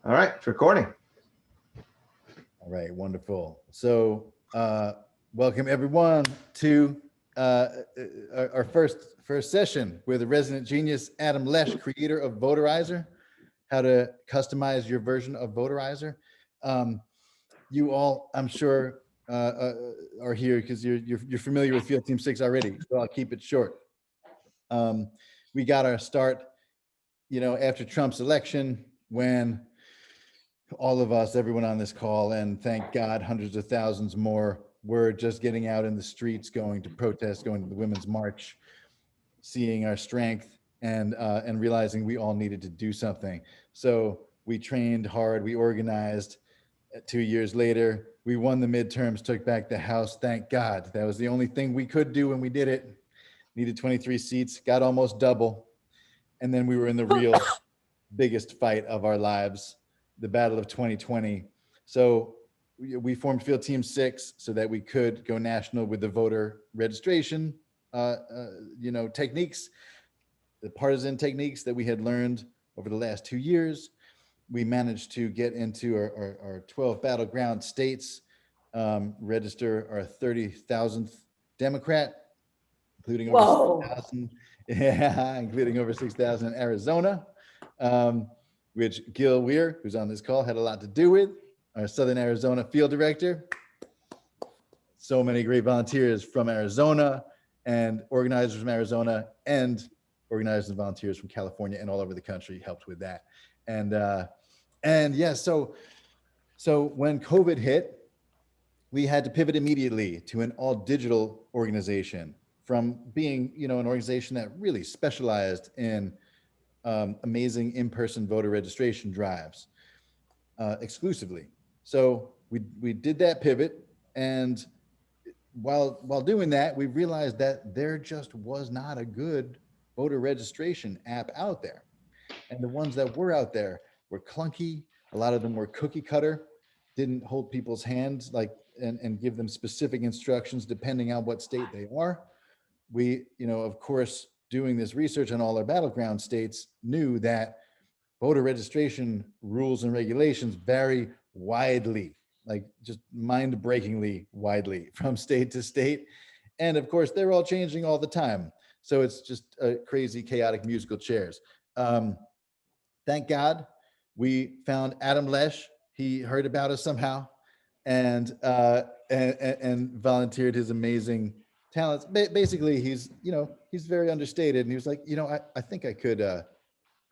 All right, it's recording. All right, wonderful. So, welcome everyone to our first session with the resident genius Adam Lesh, creator of Voterizer, how to customize your version of Voterizer. You all, I'm sure, are here because you're familiar with Field Team 6 already, so I'll keep it short. We got our start, after Trump's election when all of us, everyone on this call, and thank God, hundreds of thousands more were just getting out in the streets, going to protest, going to the Women's March, seeing our strength and realizing we all needed to do something. So we trained hard, we organized. 2 years later, we won the midterms, took back the House. Thank God. That was the only thing we could do when we did it. Needed 23 seats, got almost double. And then we were in the real biggest fight of our lives, the battle of 2020. So we formed Field Team 6 so that we could go national with the voter registration, techniques, the partisan techniques that we had learned over the last 2 years. We managed to get into our 12 battleground states, register our 30,000th Democrat, including over 6,000, including over 6,000 in Arizona. Which Gil Weir, who's on this call, had a lot to do with, our Southern Arizona field director. So many great volunteers from Arizona and organizers from Arizona and organizers and volunteers from California and all over the country helped with that. And yeah, so when COVID hit, we had to pivot immediately to an all digital organization from being, an organization that really specialized in amazing in-person voter registration drives exclusively. So we did that pivot, and while doing that, we realized that there just was not a good voter registration app out there, and the ones that were out there were clunky. A lot of them were cookie cutter, didn't hold people's hands and give them specific instructions depending on what state they are. We, of course, doing this research on all our battleground states, knew that voter registration rules and regulations vary widely, like just mind-breakingly widely from state to state. And of course, they're all changing all the time. So it's just a crazy, chaotic musical chairs. Thank God we found Adam Lesh. He heard about us somehow and volunteered his amazing talents. Basically, he's very understated, and he was like, I think I could.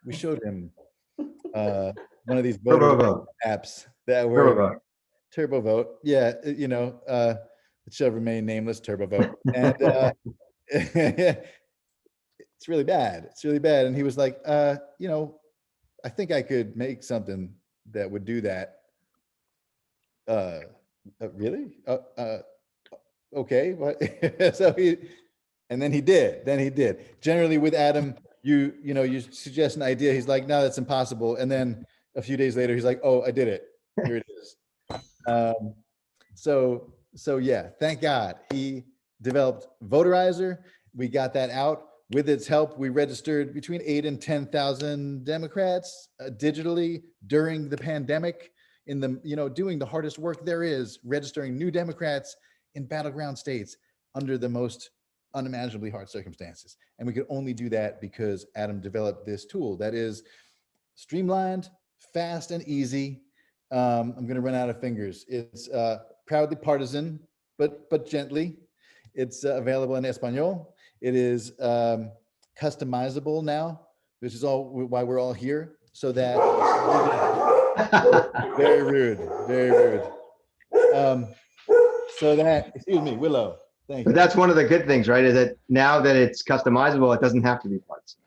We showed him one of these voter apps that were Turbo Vote. Yeah, it shall remain nameless, Turbo Vote, and it's really bad. It's really bad. And he was like, I think I could make something that would do that. Really? Okay. What? So then he did. Generally with Adam, you suggest an idea. He's like, no, that's impossible. And then a few days later, he's like, oh, I did it. Here it is. So yeah, thank God he developed Voterizer. We got that out. With its help, we registered between 8,000 and 10,000 Democrats digitally during the pandemic, in the, doing the hardest work there is, registering new Democrats in battleground states under the most unimaginably hard circumstances. And we could only do that because Adam developed this tool that is streamlined, fast, and easy. I'm going to run out of fingers. It's proudly partisan, but gently. It's available in Español. It is customizable now, which is all why we're all here. So that very rude. So that, excuse me, Willow. Thank you. But that's one of the good things, right? Is that now that it's customizable, it doesn't have to be partisan.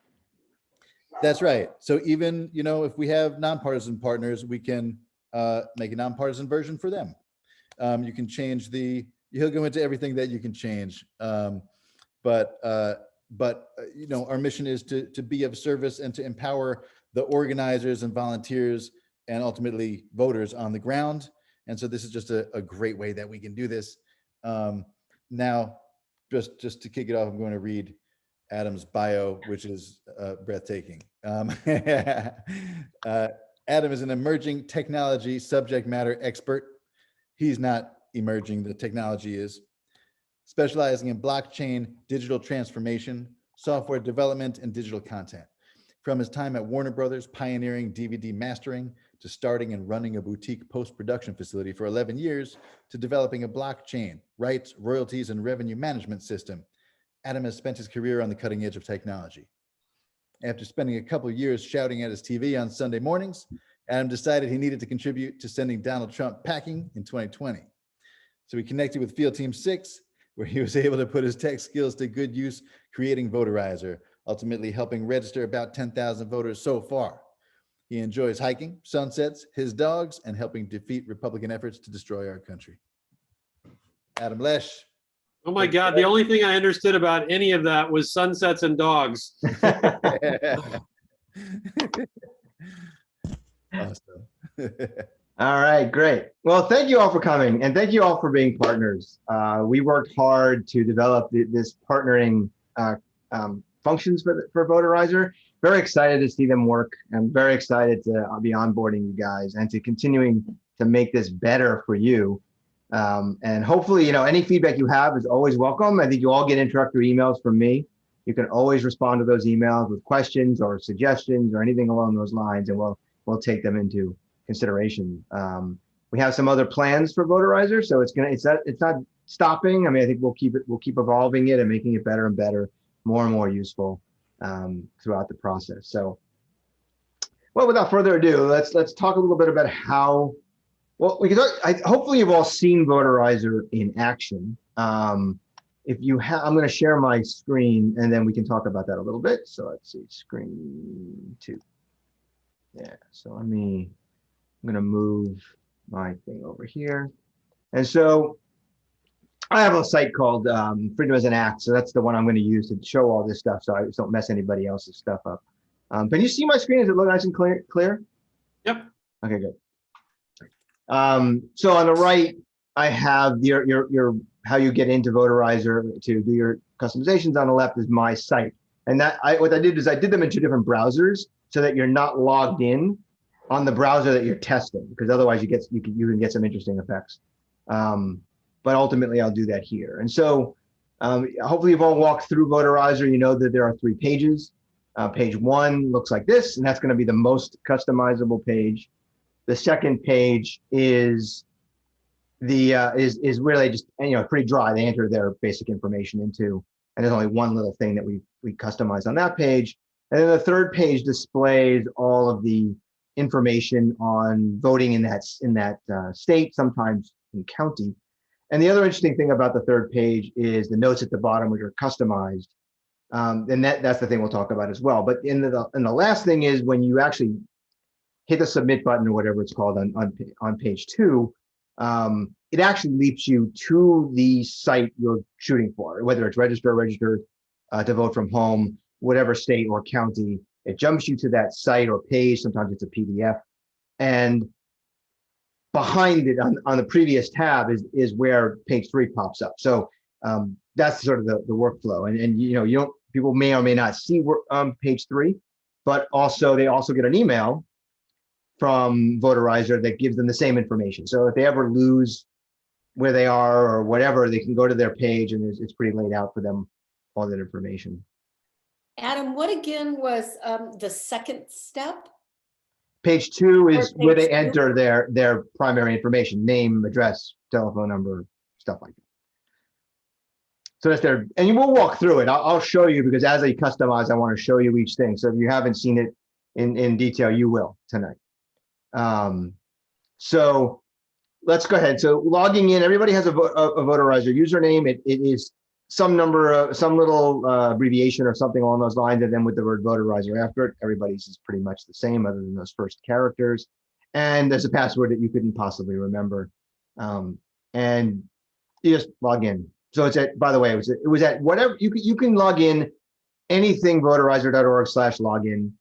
That's right. So even, if we have nonpartisan partners, we can make a nonpartisan version for them. You can change he'll go into everything that you can change. But our mission is to be of service and to empower the organizers and volunteers and ultimately voters on the ground. And so this is just a great way that we can do this. Now, just to kick it off, I'm going to read Adam's bio, which is breathtaking. Adam is an emerging technology subject matter expert. He's not emerging, the technology is. Specializing in blockchain, digital transformation, software development, and digital content. From his time at Warner Brothers, pioneering DVD mastering, to starting and running a boutique post-production facility for 11 years, to developing a blockchain, rights, royalties, and revenue management system, Adam has spent his career on the cutting edge of technology. After spending a couple of years shouting at his TV on Sunday mornings, Adam decided he needed to contribute to sending Donald Trump packing in 2020. So he connected with Field Team 6, where he was able to put his tech skills to good use, creating Voterizer, ultimately helping register about 10,000 voters so far. He enjoys hiking, sunsets, his dogs, and helping defeat Republican efforts to destroy our country. Adam Lesh. Oh my God, the only thing I understood about any of that was sunsets and dogs. Awesome. All right, great. Well, thank you all for coming, and thank you all for being partners. We worked hard to develop this partnering functions for Voterizer. Very excited to see them work. I'm very excited to be onboarding you guys and to continuing to make this better for you. And hopefully, any feedback you have is always welcome. I think you all get introductory emails from me. You can always respond to those emails with questions or suggestions or anything along those lines, and we'll take them into consideration. We have some other plans for Voterizer, so it's not stopping. I mean, I think we'll keep evolving it and making it better and better, more and more useful throughout the process. So, well, without further ado, let's talk a little bit about how. Well, we can talk. Hopefully, you've all seen Voterizer in action. If you have, I'm going to share my screen, and then we can talk about that a little bit. So let's see, screen 2. Yeah. So I'm going to move my thing over here, and so I have a site called Freedom as an Act. So that's the one I'm going to use to show all this stuff, so I just don't mess anybody else's stuff up. Can you see my screen? Does it look nice and clear? Yep. Okay, good. So on the right, I have your how you get into Voterizer to do your customizations. On the left is my site, and what I did is I did them in 2 different browsers so that you're not logged in on the browser that you're testing, because otherwise you can get some interesting effects. But ultimately, I'll do that here. And so hopefully you've all walked through Voterizer. You know that there are 3 pages. Page 1 looks like this, and that's going to be the most customizable page. The second page is really just, pretty dry. They enter their basic information into, and there's only one little thing that we customize on that page. And then the third page displays all of the information on voting in that state, sometimes in county. And the other interesting thing about the third page is the notes at the bottom, which are customized. And that's the thing we'll talk about as well. But in the last thing is when you actually hit the submit button or whatever it's called on page 2, it actually leaps you to the site you're shooting for, whether it's register to vote from home, whatever state or county. It jumps you to that site or page. Sometimes it's a PDF, and behind it on the previous tab is where page 3 pops up. So that's sort of the workflow, and people may or may not see page 3, but they also get an email from Voterizer that gives them the same information. So if they ever lose where they are or whatever, they can go to their page, and it's pretty laid out for them, all that information. Adam, what again was the second step? Page 2 is where they enter their primary information, name, address, telephone number, stuff like that. So that's there, and you will walk through it. I'll show you, because as I customize, I want to show you each thing. So if you haven't seen it in detail, you will tonight. So let's go ahead. So logging in, everybody has a Voterizer username. It is some little abbreviation or something along those lines, and then with the word Voterizer after it. Everybody's is pretty much the same, other than those first characters. And there's a password that you couldn't possibly remember. And you just log in. So it's at, by the way, it was at whatever, you can log in anything voterizer.org/login.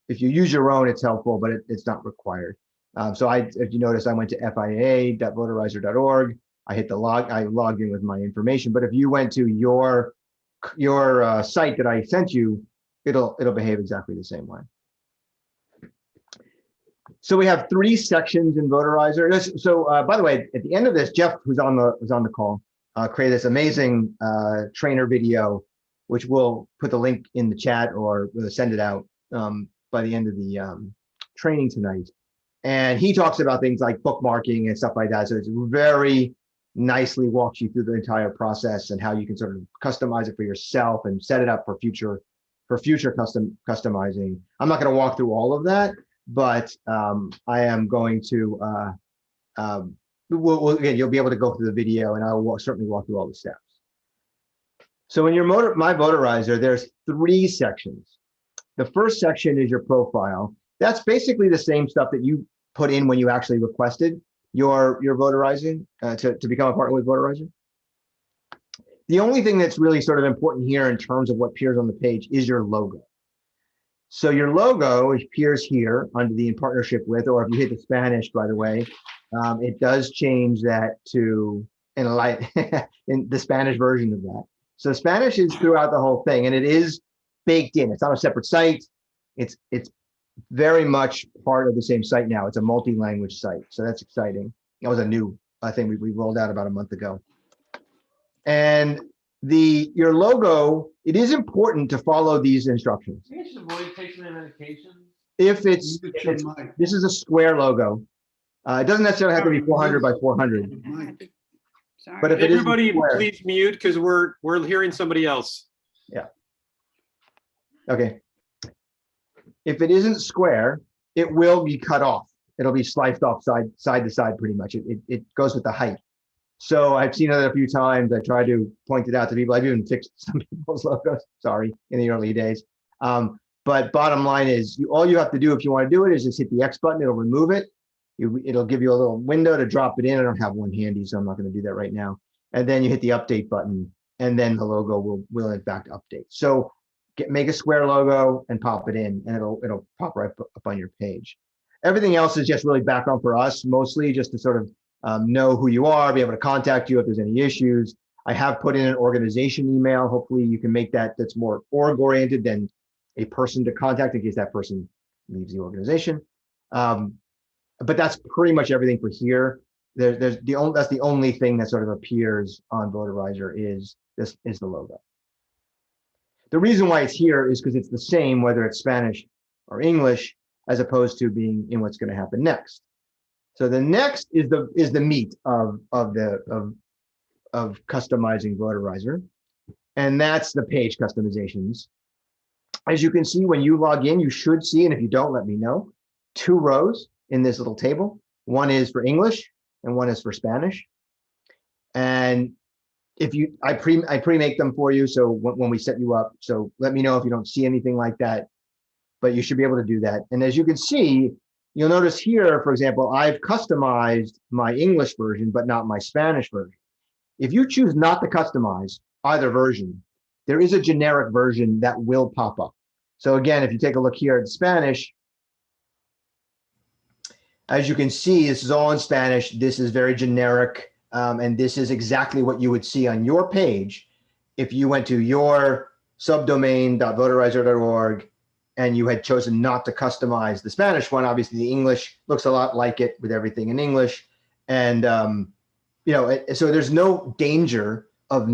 If you use your own, it's helpful, but it's not required. So if you notice, I went to fia.voterizer.org. I logged in with my information. But if you went to your site that I sent you, it'll behave exactly the same way. So we have 3 sections in Voterizer. So by the way, at the end of this, Jeff, who's on the call, created this amazing trainer video, which we'll put the link in the chat or we'll send it out by the end of the training tonight. And he talks about things like bookmarking and stuff like that. So it's very nicely walks you through the entire process and how you can sort of customize it for yourself and set it up for future customizing. I'm not going to walk through all of that, but I am going to. Again, you'll be able to go through the video, and I will certainly walk through all the steps. So in your My Voterizer, there's 3 sections. The first section is your profile. That's basically the same stuff that you put in when you actually requested your Voterizing to become a partner with Voterizer. The only thing that's really sort of important here in terms of what appears on the page is your logo. So your logo appears here under the in partnership with, or if you hit the Spanish, by the way, it does change that to in the Spanish version of that. So Spanish is throughout the whole thing, and it is baked in. It's not a separate site. It's very much part of the same site now. It's a multi-language site, so that's exciting. That was a new thing we rolled out about a month ago. And your logo, it is important to follow these instructions. I think I should avoid taking the medication. If this is a square logo, it doesn't necessarily have to be 400 by 400. Sorry. But if it is Everybody, square, please mute because we're hearing somebody else. yeah. Okay. If it isn't square, it will be cut off. It'll be sliced off side to side pretty much. It goes with the height. So I've seen it a few times. I try to point it out to people. I've even fixed some people's logos, sorry, in the early days. But bottom line is, all you have to do if you want to do it is just hit the X button. It'll remove it. It'll give you a little window to drop it in. I don't have one handy, so I'm not going to do that right now. And then you hit the update button, and then the logo will in fact update. So make a square logo and pop it in, and it'll pop right up on your page. Everything else is just really background for us, mostly just to sort of know who you are, be able to contact you if there's any issues. I have put in an organization email. Hopefully you can make that's more org oriented than a person to contact in case that person leaves the organization. But that's pretty much everything for here. That's the only thing that sort of appears on Voterizer is the logo. The reason why it's here is because it's the same whether it's Spanish or English, as opposed to being in what's going to happen next. So the next is the meat of customizing Voterizer, and that's the page customizations. As you can see, when you log in, you should see, and if you don't, let me know, 2 rows in this little table. One is for English and one is for Spanish. And I pre-make them for you, so when we set you up, so let me know if you don't see anything like that, but you should be able to do that. And as you can see, you'll notice here, for example, I've customized my English version, but not my Spanish version. If you choose not to customize either version, there is a generic version that will pop up. So again, if you take a look here at Spanish, as you can see, this is all in Spanish. This is very generic, and this is exactly what you would see on your page if you went to your subdomain.voterizer.org and you had chosen not to customize the Spanish one. Obviously, the English looks a lot like it with everything in English. And, so there's no danger of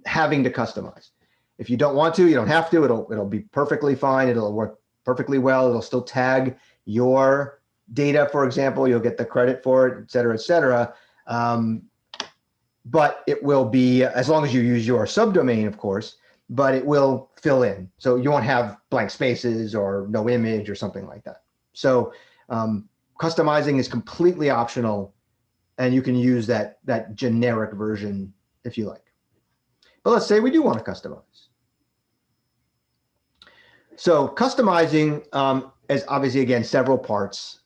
having to customize. If you don't want to, you don't have to. It'll be perfectly fine. It'll work perfectly well. It'll still tag your data, for example. You'll get the credit for it, et cetera, et cetera. But it will be, as long as you use your subdomain, of course, but it will fill in. So you won't have blank spaces or no image or something like that. So customizing is completely optional, and you can use that generic version if you like. But let's say we do want to customize. So customizing is obviously, again, several parts.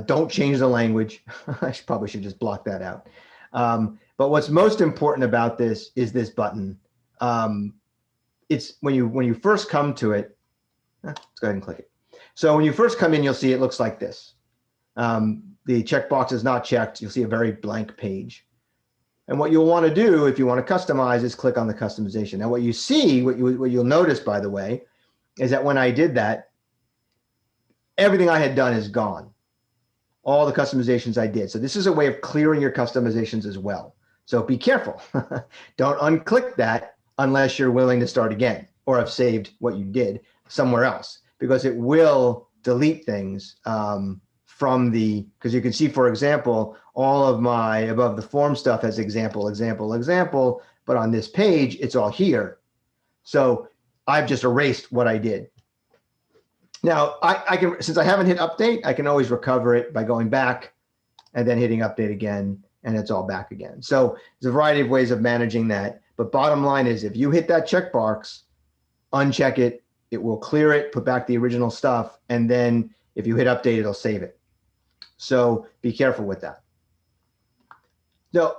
Don't change the language. I probably should just block that out. But what's most important about this is this button. It's when you first come to it, let's go ahead and click it. So when you first come in, you'll see it looks like this. The checkbox is not checked. You'll see a very blank page. And what you'll want to do if you want to customize is click on the customization. Now what you see, what you'll notice, by the way, is that when I did that, everything I had done is gone. all the customizations I did. So this is a way of clearing your customizations as well. So be careful. Don't unclick that unless you're willing to start again or have saved what you did somewhere else, because it will delete things from the, because you can see, for example, all of my above the form stuff has example, example, example, but on this page, it's all here. So I've just erased what I did. Now I can, since I haven't hit update, I can always recover it by going back and then hitting update again, and it's all back again. So there's a variety of ways of managing that. But bottom line is, if you hit that checkbox, uncheck it, it will clear it, put back the original stuff, and then if you hit update, it'll save it. So be careful with that.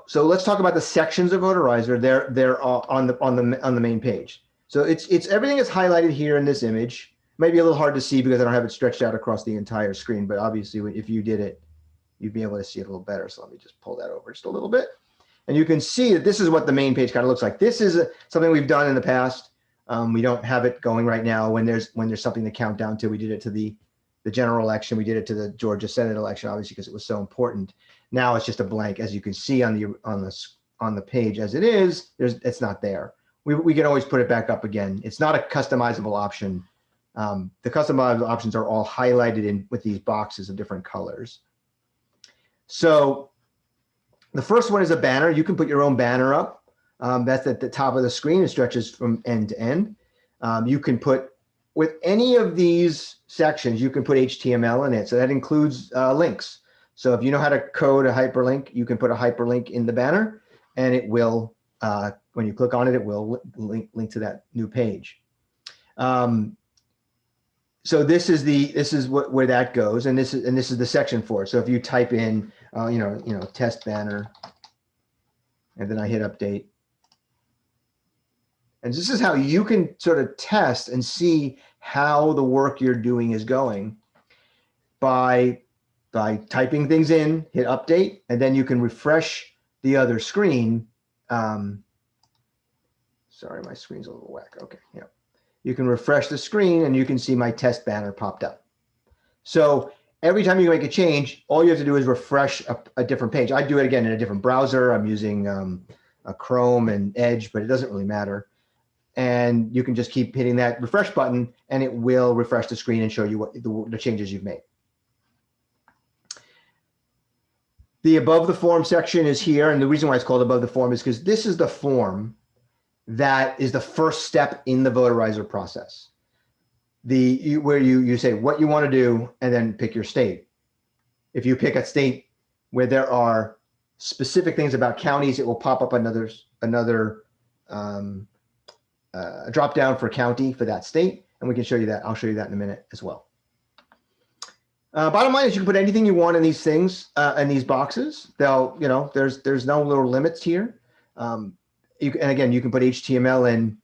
So let's talk about the sections of Voterizer. They're on the main page. So it's everything is highlighted here in this image. Maybe a little hard to see because I don't have it stretched out across the entire screen, but obviously if you did it, you'd be able to see it a little better. So let me just pull that over just a little bit. And you can see that this is what the main page kind of looks like. This is something we've done in the past. We don't have it going right now when there's something to count down to. We did it to the general election. We did it to the Georgia Senate election, obviously, because it was so important. Now it's just a blank, as you can see on the page as it is. It's not there. We can always put it back up again. It's not a customizable option. The customizable options are all highlighted in with these boxes of different colors. So the first one is a banner. You can put your own banner up. That's at the top of the screen. It stretches from end to end. You can put, with any of these sections, you can put HTML in it. So that includes links. So if you know how to code a hyperlink, you can put a hyperlink in the banner, and it will, when you click on it, it will link to that new page. So this is where that goes, and this is the section for it. So if you type in, test banner, and then I hit update, and this is how you can sort of test and see how the work you're doing is going by typing things in, hit update, and then you can refresh the other screen. Sorry, my screen's a little whack. Okay, yeah. You can refresh the screen and you can see my test banner popped up. So every time you make a change, all you have to do is refresh a different page. I do it again in a different browser. I'm using a Chrome and Edge, but it doesn't really matter. And you can just keep hitting that refresh button and it will refresh the screen and show you what the changes you've made. The above the form section is here. And the reason why it's called above the form is because this is the form that is the first step in the Voterizer process. Where you say what you want to do and then pick your state. If you pick a state where there are specific things about counties, it will pop up another drop down for county for that state, and we can show you that. I'll show you that in a minute as well. Bottom line is you can put anything you want in these things, in these boxes. There's no little limits here. And again, you can put HTML in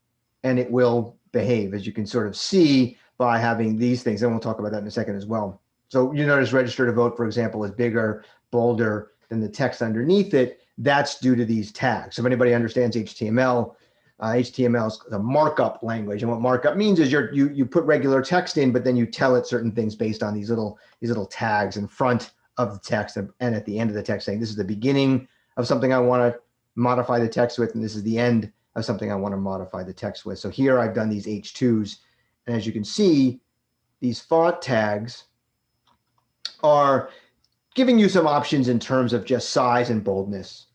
and it will behave, as you can sort of see by having these things. And we'll talk about that in a second as well. So you notice register to vote, for example, is bigger, bolder than the text underneath it. That's due to these tags. So if anybody understands HTML, HTML is a markup language. And what markup means is you put regular text in, but then you tell it certain things based on these little tags in front of the text and at the end of the text, saying this is the beginning of something I want to modify the text with, and this is the end of something I want to modify the text with. So here I've done these H2s, and as you can see, these font tags are giving you some options in terms of just size and boldness.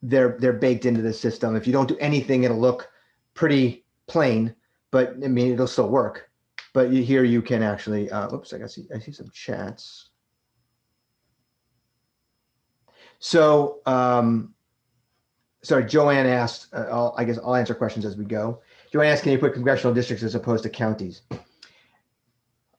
They're baked into the system. If you don't do anything, it'll look pretty plain, but I mean, it'll still work. But here you can actually, oops, I see some chats. So, sorry, Joanne asked, I guess I'll answer questions as we go. Joanne asked, can you put congressional districts as opposed to counties?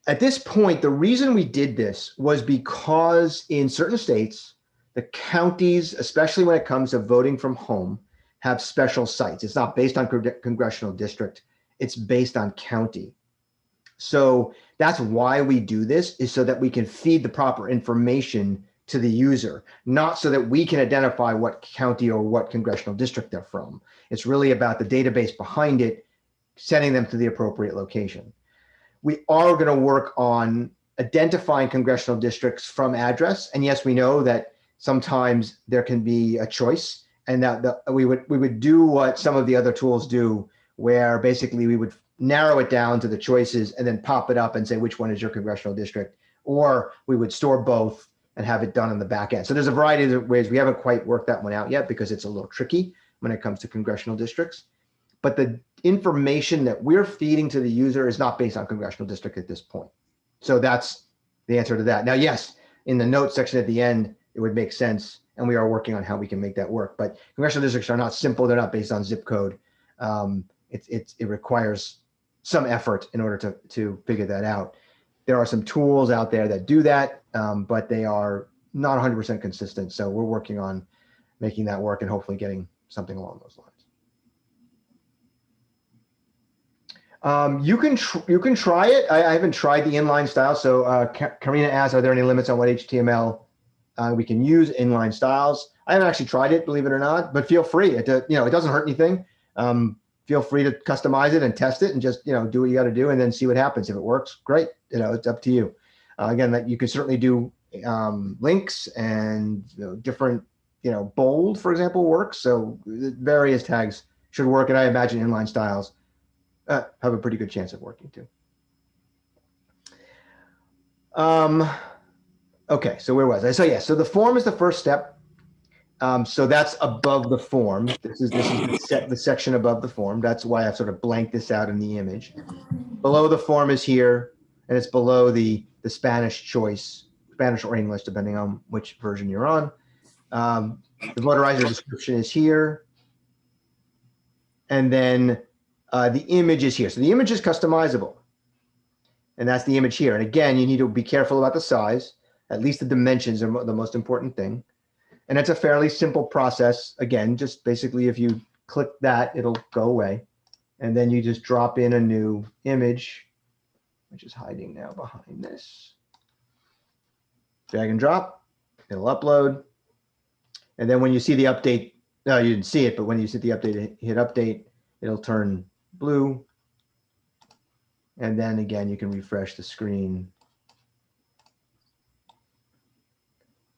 At this point, the reason we did this was because in certain states, the counties, especially when it comes to voting from home, have special sites. It's not based on congressional district, it's based on county. So that's why we do this, is so that we can feed the proper information to the user, not so that we can identify what county or what congressional district they're from. It's really about the database behind it, sending them to the appropriate location. We are going to work on identifying congressional districts from address. And yes, we know that sometimes there can be a choice, and that we would do what some of the other tools do, where basically we would narrow it down to the choices and then pop it up and say which one is your congressional district, or we would store both and have it done on the back end. So there's a variety of ways. We haven't quite worked that one out yet because it's a little tricky when it comes to congressional districts. But the information that we're feeding to the user is not based on congressional district at this point. So that's the answer to that. Now, yes, in the notes section at the end, it would make sense, and we are working on how we can make that work. But congressional districts are not simple. They're not based on zip code. It requires some effort in order to figure that out. There are some tools out there that do that, but they are not 100% consistent. So we're working on making that work and hopefully getting something along those lines. You can try it. I haven't tried the inline style. So Karina asked, are there any limits on what HTML we can use inline styles? I haven't actually tried it, believe it or not, but feel free. It doesn't hurt anything. Feel free to customize it and test it and just, do what you got to do and then see what happens. If it works, great. It's up to you. Again, that you can certainly do links and different, bold, for example, works. So various tags should work. And I imagine inline styles have a pretty good chance of working too. Okay, so where was I? So yeah, so the form is the first step. So that's above the form. This is the section above the form. That's why I've sort of blanked this out in the image. Below the form is here, and it's below the Spanish choice, Spanish or English, depending on which version you're on. The Voterizer description is here. And then the image is here. So the image is customizable. And that's the image here. And again, you need to be careful about the size. At least the dimensions are the most important thing. And it's a fairly simple process. Again, just basically if you click that, it'll go away. And then you just drop in a new image, which is hiding now behind this. Drag and drop, it'll upload. And then when you see the update, no, you didn't see it, but when you see the update, hit update, it'll turn blue. And then again, you can refresh the screen.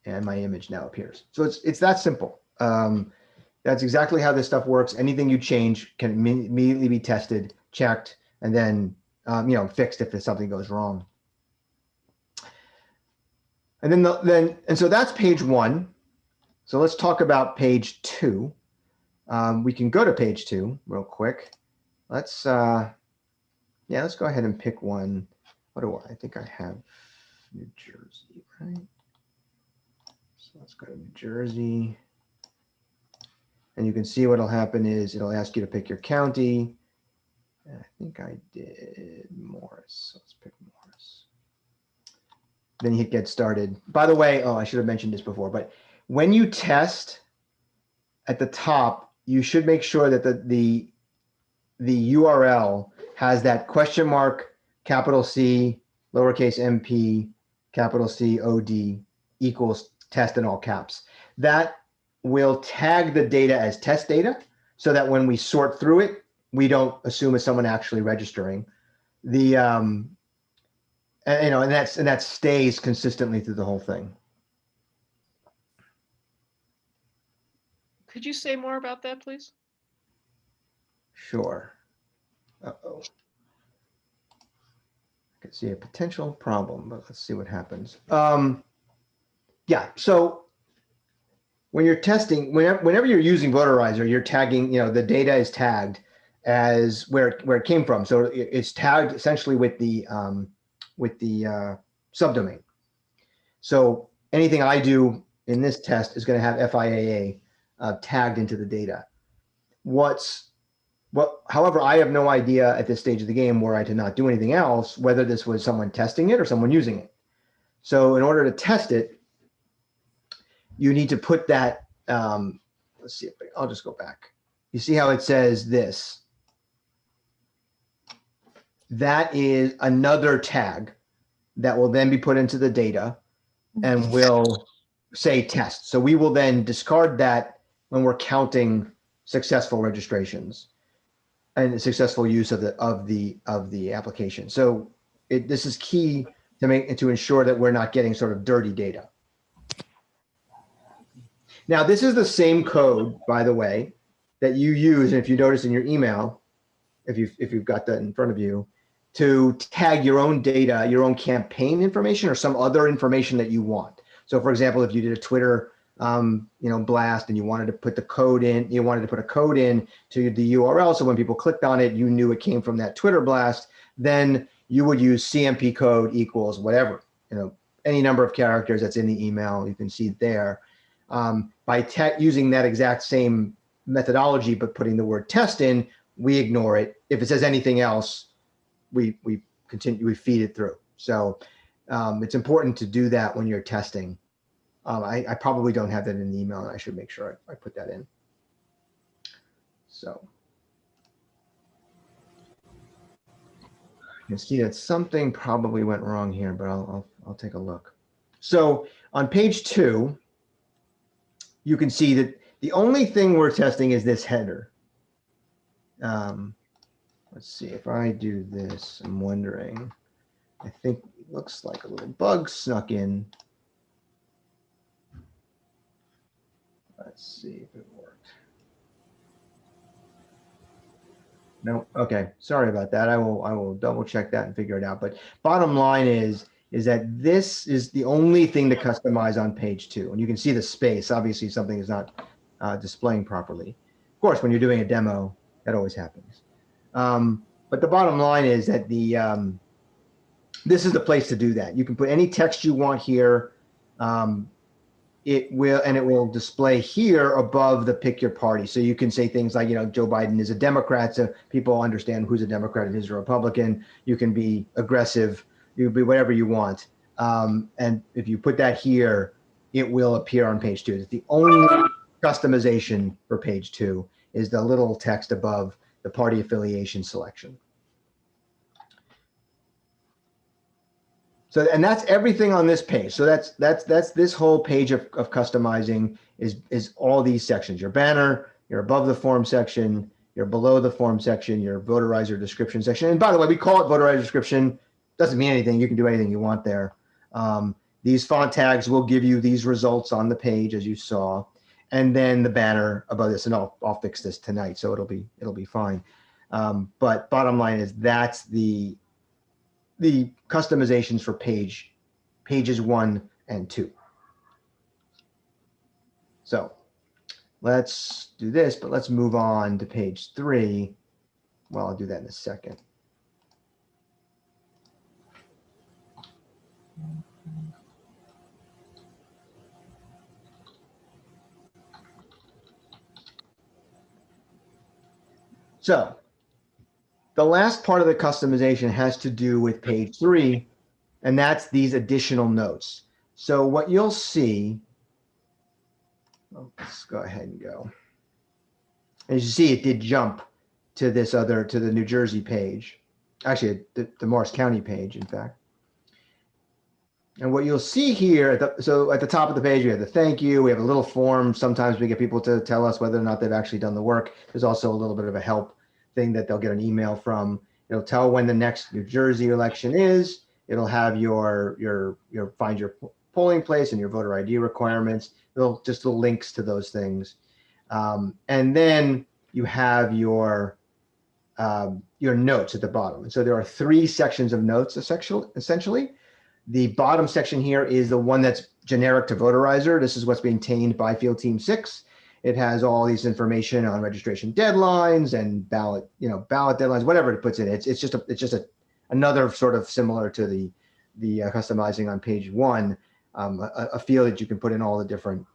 And my image now appears. So it's that simple. That's exactly how this stuff works. Anything you change can immediately be tested, checked, and then fixed if something goes wrong. And then so that's page 1. So let's talk about page 2. We can go to page 2 real quick. Let's go ahead and pick one. What do I think I have? New Jersey, right? So let's go to New Jersey. And you can see what'll happen is it'll ask you to pick your county. And I think I did Morris. So let's pick Morris. Then you hit get started. By the way, I should have mentioned this before, but when you test at the top, you should make sure that the URL has that question mark, capital C, lowercase MP, capital C, OD equals test in all caps. That will tag the data as test data so that when we sort through it, we don't assume it's someone actually registering. And that stays consistently through the whole thing. Could you say more about that, please? Sure. Uh-oh. I can see a potential problem, but let's see what happens. Yeah, so when you're testing, whenever you're using Voterizer, you're tagging, the data is tagged as where it came from. So it's tagged essentially with the subdomain. So anything I do in this test is going to have FIAA tagged into the data. However, I have no idea at this stage of the game, were I to not do anything else, whether this was someone testing it or someone using it. So in order to test it, you need to put that, let's see, I'll just go back. You see how it says this? That is another tag that will then be put into the data and will say test. So we will then discard that when we're counting successful registrations and the successful use of the application. So this is key to ensure that we're not getting sort of dirty data. Now, this is the same code, by the way, that you use, and if you notice in your email, if you've got that in front of you, to tag your own data, your own campaign information, or some other information that you want. So, for example, if you did a Twitter, blast, and you wanted to put the code in, you wanted to put a code in to the URL, so when people clicked on it, you knew it came from that Twitter blast. Then you would use CMP code equals whatever, any number of characters that's in the email. You can see there. By using that exact same methodology, but putting the word test in, we ignore it. If it says anything else, we feed it through. So it's important to do that when you're testing. I probably don't have that in the email, and I should make sure I put that in. So you can see that something probably went wrong here, but I'll take a look. So on page 2, you can see that the only thing we're testing is this header. Let's see if I do this. I'm wondering. I think it looks like a little bug snuck in. Let's see if it worked. No, okay. Sorry about that. I will double check that and figure it out. But bottom line is that this is the only thing to customize on page 2. And you can see the space. Obviously, something is not displaying properly. Of course, when you're doing a demo, that always happens. But the bottom line is that this is the place to do that. You can put any text you want here. It will display here above the pick your party. So you can say things like, Joe Biden is a Democrat, so people understand who's a Democrat and who's a Republican. You can be aggressive. You can be whatever you want. And if you put that here, it will appear on page 2. It's the only customization for page 2 is the little text above the party affiliation selection. So, and that's everything on this page. So that's this whole page of customizing is all these sections. Your banner, you're above the form section, you're below the form section, your Voterizer description section. And by the way, we call it Voterizer description. Doesn't mean anything. You can do anything you want there. These font tags will give you these results on the page, as you saw, and then the banner above this. And I'll fix this tonight, so it'll be fine. But bottom line is that's the customizations for pages 1 and 2. So let's do this, but let's move on to page 3. Well, I'll do that in a second. So the last part of the customization has to do with page 3, and that's these additional notes. So what you'll see, let's go ahead and go. As you see, it did jump to the New Jersey page, actually the Morris County page, in fact. And what you'll see here, so at the top of the page, we have the thank you. We have a little form. Sometimes we get people to tell us whether or not they've actually done the work. There's also a little bit of a help thing that they'll get an email from. It'll tell when the next New Jersey election is. It'll have your find your polling place and your voter ID requirements. It'll just the links to those things. And then you have your notes at the bottom. And so there are 3 sections of notes essentially. The bottom section here is the one that's generic to Voterizer. This is what's maintained by Field Team 6. It has all these information on registration deadlines and ballot deadlines, whatever it puts in. It's just another sort of similar to the customizing on page 1, a field that you can put in all the different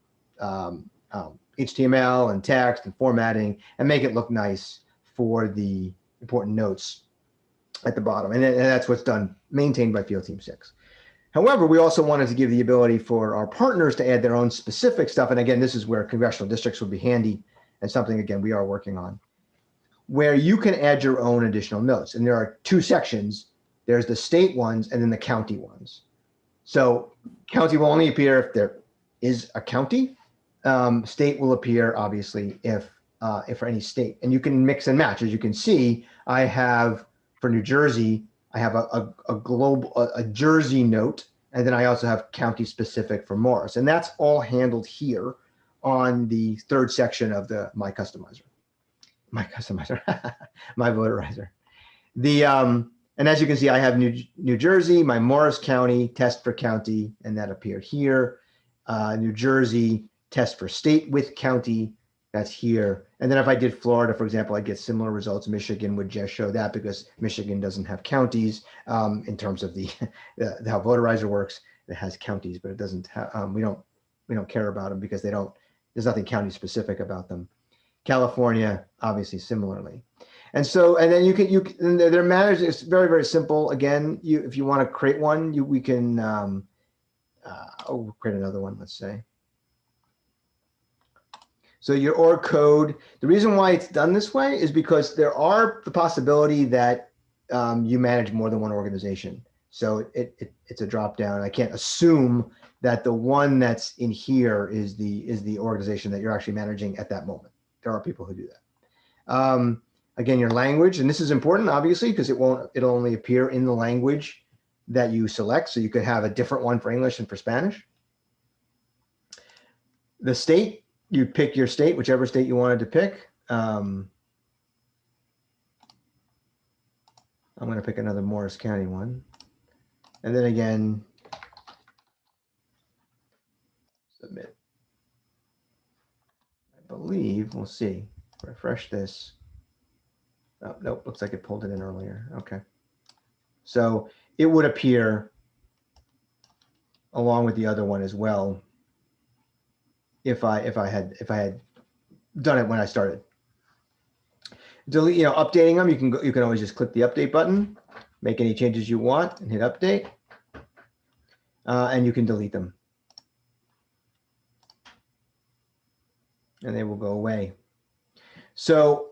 HTML and text and formatting and make it look nice for the important notes at the bottom. And that's what's maintained by Field Team 6. However, we also wanted to give the ability for our partners to add their own specific stuff. And again, this is where congressional districts would be handy and something, again, we are working on, where you can add your own additional notes. And there are 2 sections. There's the state ones and then the county ones. So county will only appear if there is a county. State will appear, obviously, if for any state. And you can mix and match. As you can see, I have, for New Jersey, I have a global, a Jersey note, and then I also have county specific for Morris. And that's all handled here on the third section of the my customizer, my voterizer. And as you can see, I have New Jersey, my Morris County, test for county, and that appeared here. New Jersey, test for state with county, that's here. And then if I did Florida, for example, I get similar results. Michigan would just show that because Michigan doesn't have counties in terms of the how Voterizer works. It has counties, but it doesn't have, we don't care about them because there's nothing county specific about them. California, obviously similarly. And so, and then and they're managed, it's very, very simple. Again, if you want to create one, we can, we'll create another one, let's say. So your org code, the reason why it's done this way is because there are the possibility that you manage more than one organization. So it's a drop down. I can't assume that the one that's in here is the organization that you're actually managing at that moment. There are people who do that. Again, your language, and this is important, obviously, because it'll only appear in the language that you select. So you could have a different one for English and for Spanish. The state, you pick your state, whichever state you wanted to pick. I'm going to pick another Morris County one. And then again, submit. I believe, we'll see, refresh this. Oh, nope, looks like it pulled it in earlier. Okay. So it would appear along with the other one as well if I had done it when I started. Delete, updating them, you can always just click the update button, make any changes you want and hit update. And you can delete them. And they will go away. So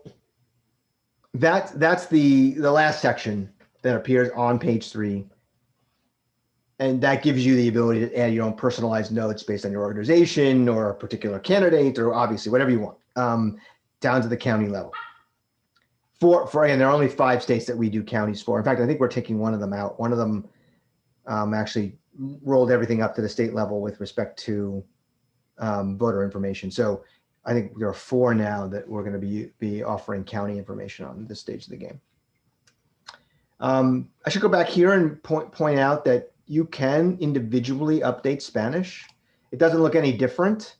that's the last section that appears on page 3. And that gives you the ability to add your own personalized notes based on your organization or a particular candidate, or obviously whatever you want, down to the county level. And there are only 5 states that we do counties for. In fact, I think we're taking one of them out. One of them actually rolled everything up to the state level with respect to voter information. So I think there are 4 now that we're going to be offering county information on this stage of the game. I should go back here and point out that you can individually update Spanish. It doesn't look any different.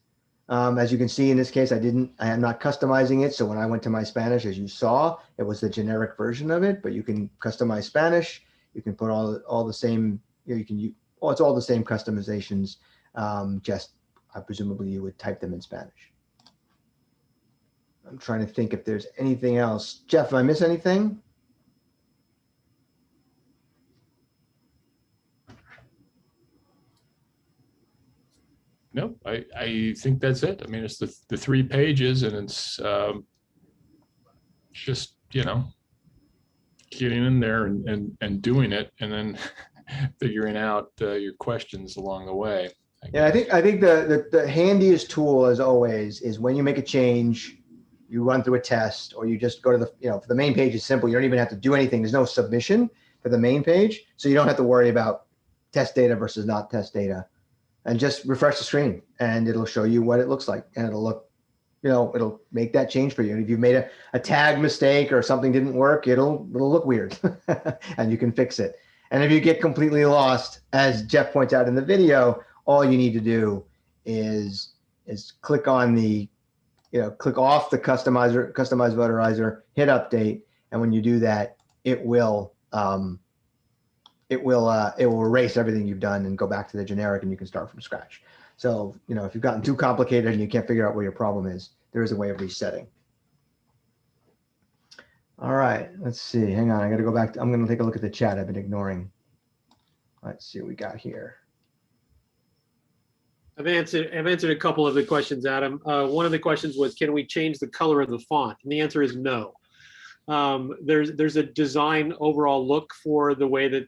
As you can see in this case, I am not customizing it. So when I went to my Spanish, as you saw, it was the generic version of it, but you can customize Spanish. You can put all the same, it's all the same customizations. Just presumably you would type them in Spanish. I'm trying to think if there's anything else. Jeff, did I miss anything? No, I think that's it. I mean, it's the 3 pages, and it's just, getting in there and doing it, and then figuring out your questions along the way. Yeah, I think the handiest tool, as always, is when you make a change, you run through a test, or you just go to for the main page is simple. You don't even have to do anything. There's no submission for the main page, so you don't have to worry about test data versus not test data. And just refresh the screen, and it'll show you what it looks like, and it'll look, it'll make that change for you. And if you've made a tag mistake or something didn't work, it'll look weird, and you can fix it. And if you get completely lost, as Jeff points out in the video, all you need to do is click on the, click off the customized voterizer, hit update, and when you do that, it will erase everything you've done and go back to the generic, and you can start from scratch. So, if you've gotten too complicated and you can't figure out where your problem is, there is a way of resetting. All right, let's see. Hang on, I got to go back. I'm going to take a look at the chat I've been ignoring. Let's see what we got here. I've answered a couple of the questions, Adam. One of the questions was, can we change the color of the font? And the answer is no. There's a design overall look for the way that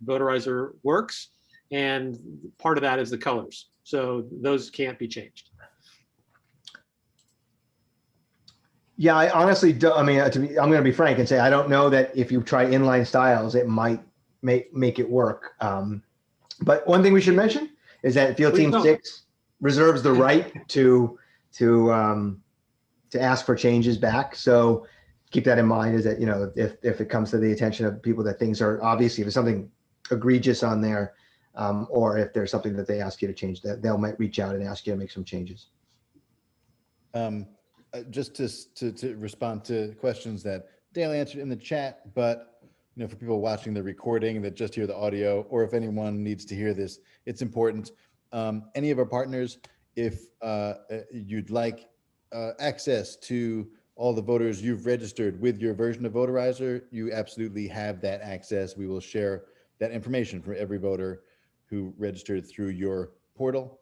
Voterizer works, and part of that is the colors. So those can't be changed. Yeah, I honestly do. I mean, I'm going to be frank and say I don't know that if you try inline styles, it might make it work. But one thing we should mention is that Field Please Team don't. 6 reserves the right to ask for changes back. So keep that in mind. Is that if it comes to the attention of people that things are obviously if there's something egregious on there, or if there's something that they ask you to change, that they'll might reach out and ask you to make some changes. Just to respond to questions that Dale answered in the chat, but for people watching the recording that just hear the audio, or if anyone needs to hear this, it's important. Any of our partners, if you'd like access to all the voters you've registered with your version of Voterizer, you absolutely have that access. We will share that information for every voter who registered through your portal.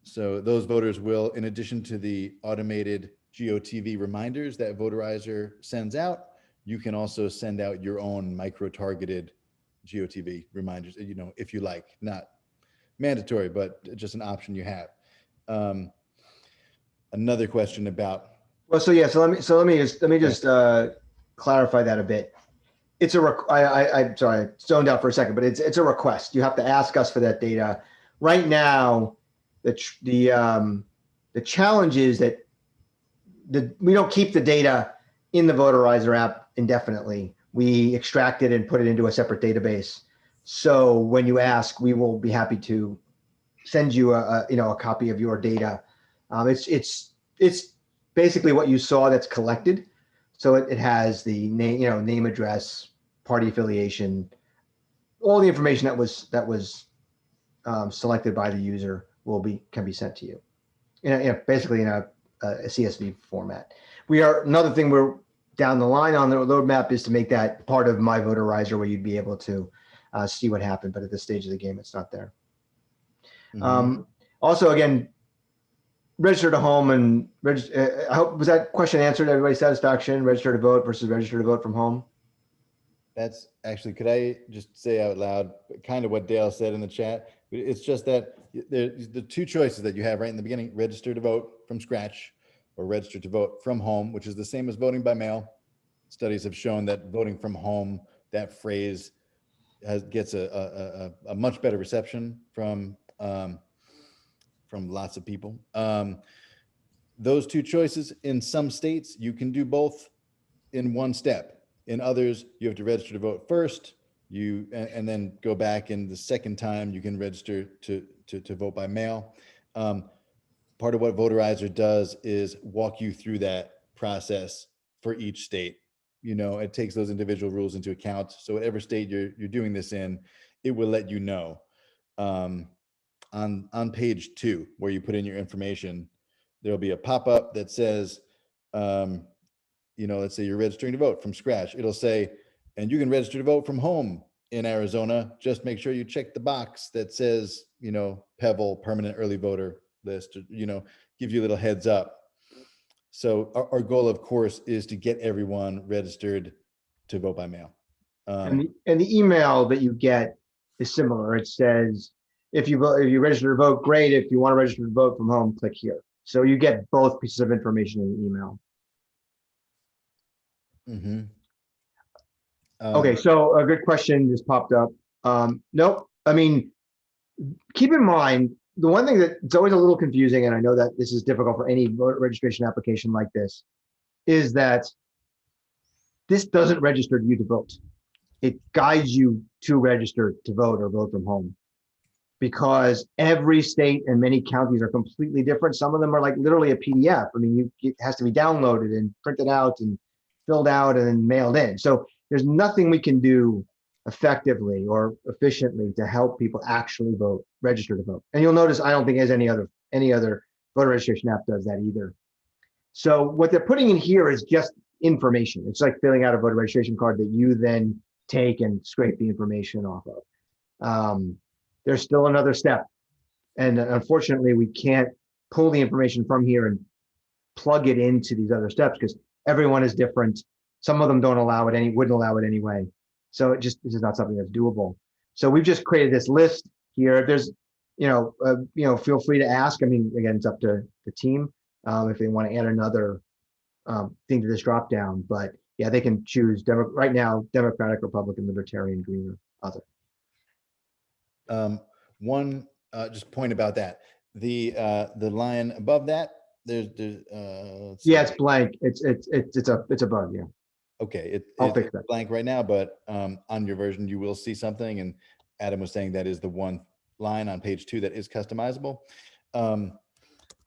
So those voters will, in addition to the automated GOTV reminders that Voterizer sends out, you can also send out your own micro-targeted GOTV reminders, if you like. Not mandatory, but just an option you have. Another question about. Well, so let me just clarify that a bit. It's I'm sorry, I zoned out for a second, but it's a request. You have to ask us for that data. Right now, the challenge is that we don't keep the data in the Voterizer app indefinitely. We extract it and put it into a separate database. So when you ask, we will be happy to send you a copy of your data. It's basically what you saw that's collected. So it has the name, address, party affiliation, all the information that was selected by the user can be sent to you, basically in a CSV format. Another thing we're down the line on the roadmap is to make that part of My Voterizer, where you'd be able to see what happened, but at this stage of the game, it's not there. Mm-hmm. Also, again, register to home and I hope was that question answered everybody's satisfaction? Register to vote versus register to vote from home. That's actually, could I just say out loud kind of what Dale said in the chat? It's just that the two choices that you have right in the beginning: register to vote from scratch or register to vote from home, which is the same as voting by mail. Studies have shown that voting from home, that phrase gets a much better reception from lots of people. Those two choices, in some states, you can do both in one step. In others, you have to register to vote first, and then go back, and the second time you can register to vote by mail. Part of what Voterizer does is walk you through that process for each state. It takes those individual rules into account. So whatever state you're doing this in, it will let you know. On page 2, where you put in your information, there'll be a pop-up that says, let's say you're registering to vote from scratch. It'll say, and you can register to vote from home in Arizona. Just make sure you check the box that says, Pebble permanent early voter list, give you a little heads up. So our goal, of course, is to get everyone registered to vote by mail. And the email that you get is similar. It says, if you register to vote, great. If you want to register to vote from home, click here. So you get both pieces of information in the email. Mm-hmm. Okay, so a good question just popped up. Nope. I mean, keep in mind, the one thing that's always a little confusing, and I know that this is difficult for any voter registration application like this, is that this doesn't register you to vote. It guides you to register to vote or vote from home, because every state and many counties are completely different. Some of them are like literally a PDF. I mean, it has to be downloaded and printed out and filled out and then mailed in. So there's nothing we can do effectively or efficiently to help people actually vote, register to vote. And you'll notice I don't think as any other voter registration app does that either. So what they're putting in here is just information. It's like filling out a voter registration card that you then take and scrape the information off of. There's still another step. And unfortunately, we can't pull the information from here and plug it into these other steps because everyone is different. Some of them don't allow it wouldn't allow it anyway. So this is not something that's doable. So we've just created this list here. If there's, feel free to ask. I mean, again, it's up to the team if they want to add another thing to this drop down, but yeah, they can choose right now, Democratic, Republican, Libertarian, Green, or other. One just point about that. The line above that, there's let's Yeah, see. it's blank. It's a bug. Yeah. Okay, I'll it's fix that. blank right now, but on your version you will see something. And Adam was saying that is the one line on page 2 that is customizable.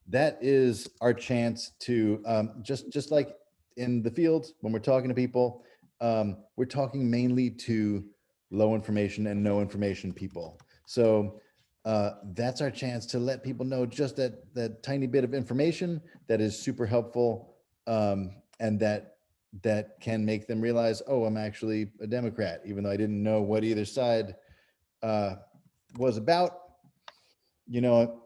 That is our chance to just like in the field when we're talking to people, we're talking mainly to low information and no information people. So that's our chance to let people know just that tiny bit of information that is super helpful, and that can make them realize, oh, I'm actually a Democrat, even though I didn't know what either side was about. You know,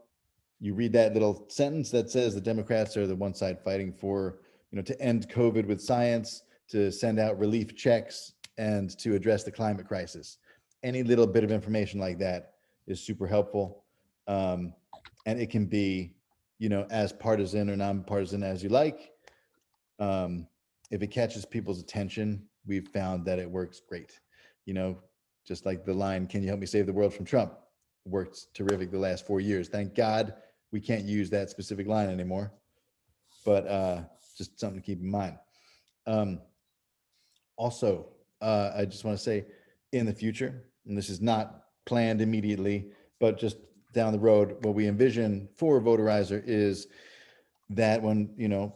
you read that little sentence that says the Democrats are the one side fighting for, to end COVID with science, to send out relief checks, and to address the climate crisis. Any little bit of information like that is super helpful. And it can be, as partisan or nonpartisan as you like. If it catches people's attention, we've found that it works great. Just like the line, "Can you help me save the world from Trump?" Worked terrific the last 4 years. Thank God we can't use that specific line anymore, but just something to keep in mind. Also, I just want to say, in the future, and this is not planned immediately, but just down the road, what we envision for Voterizer is that when,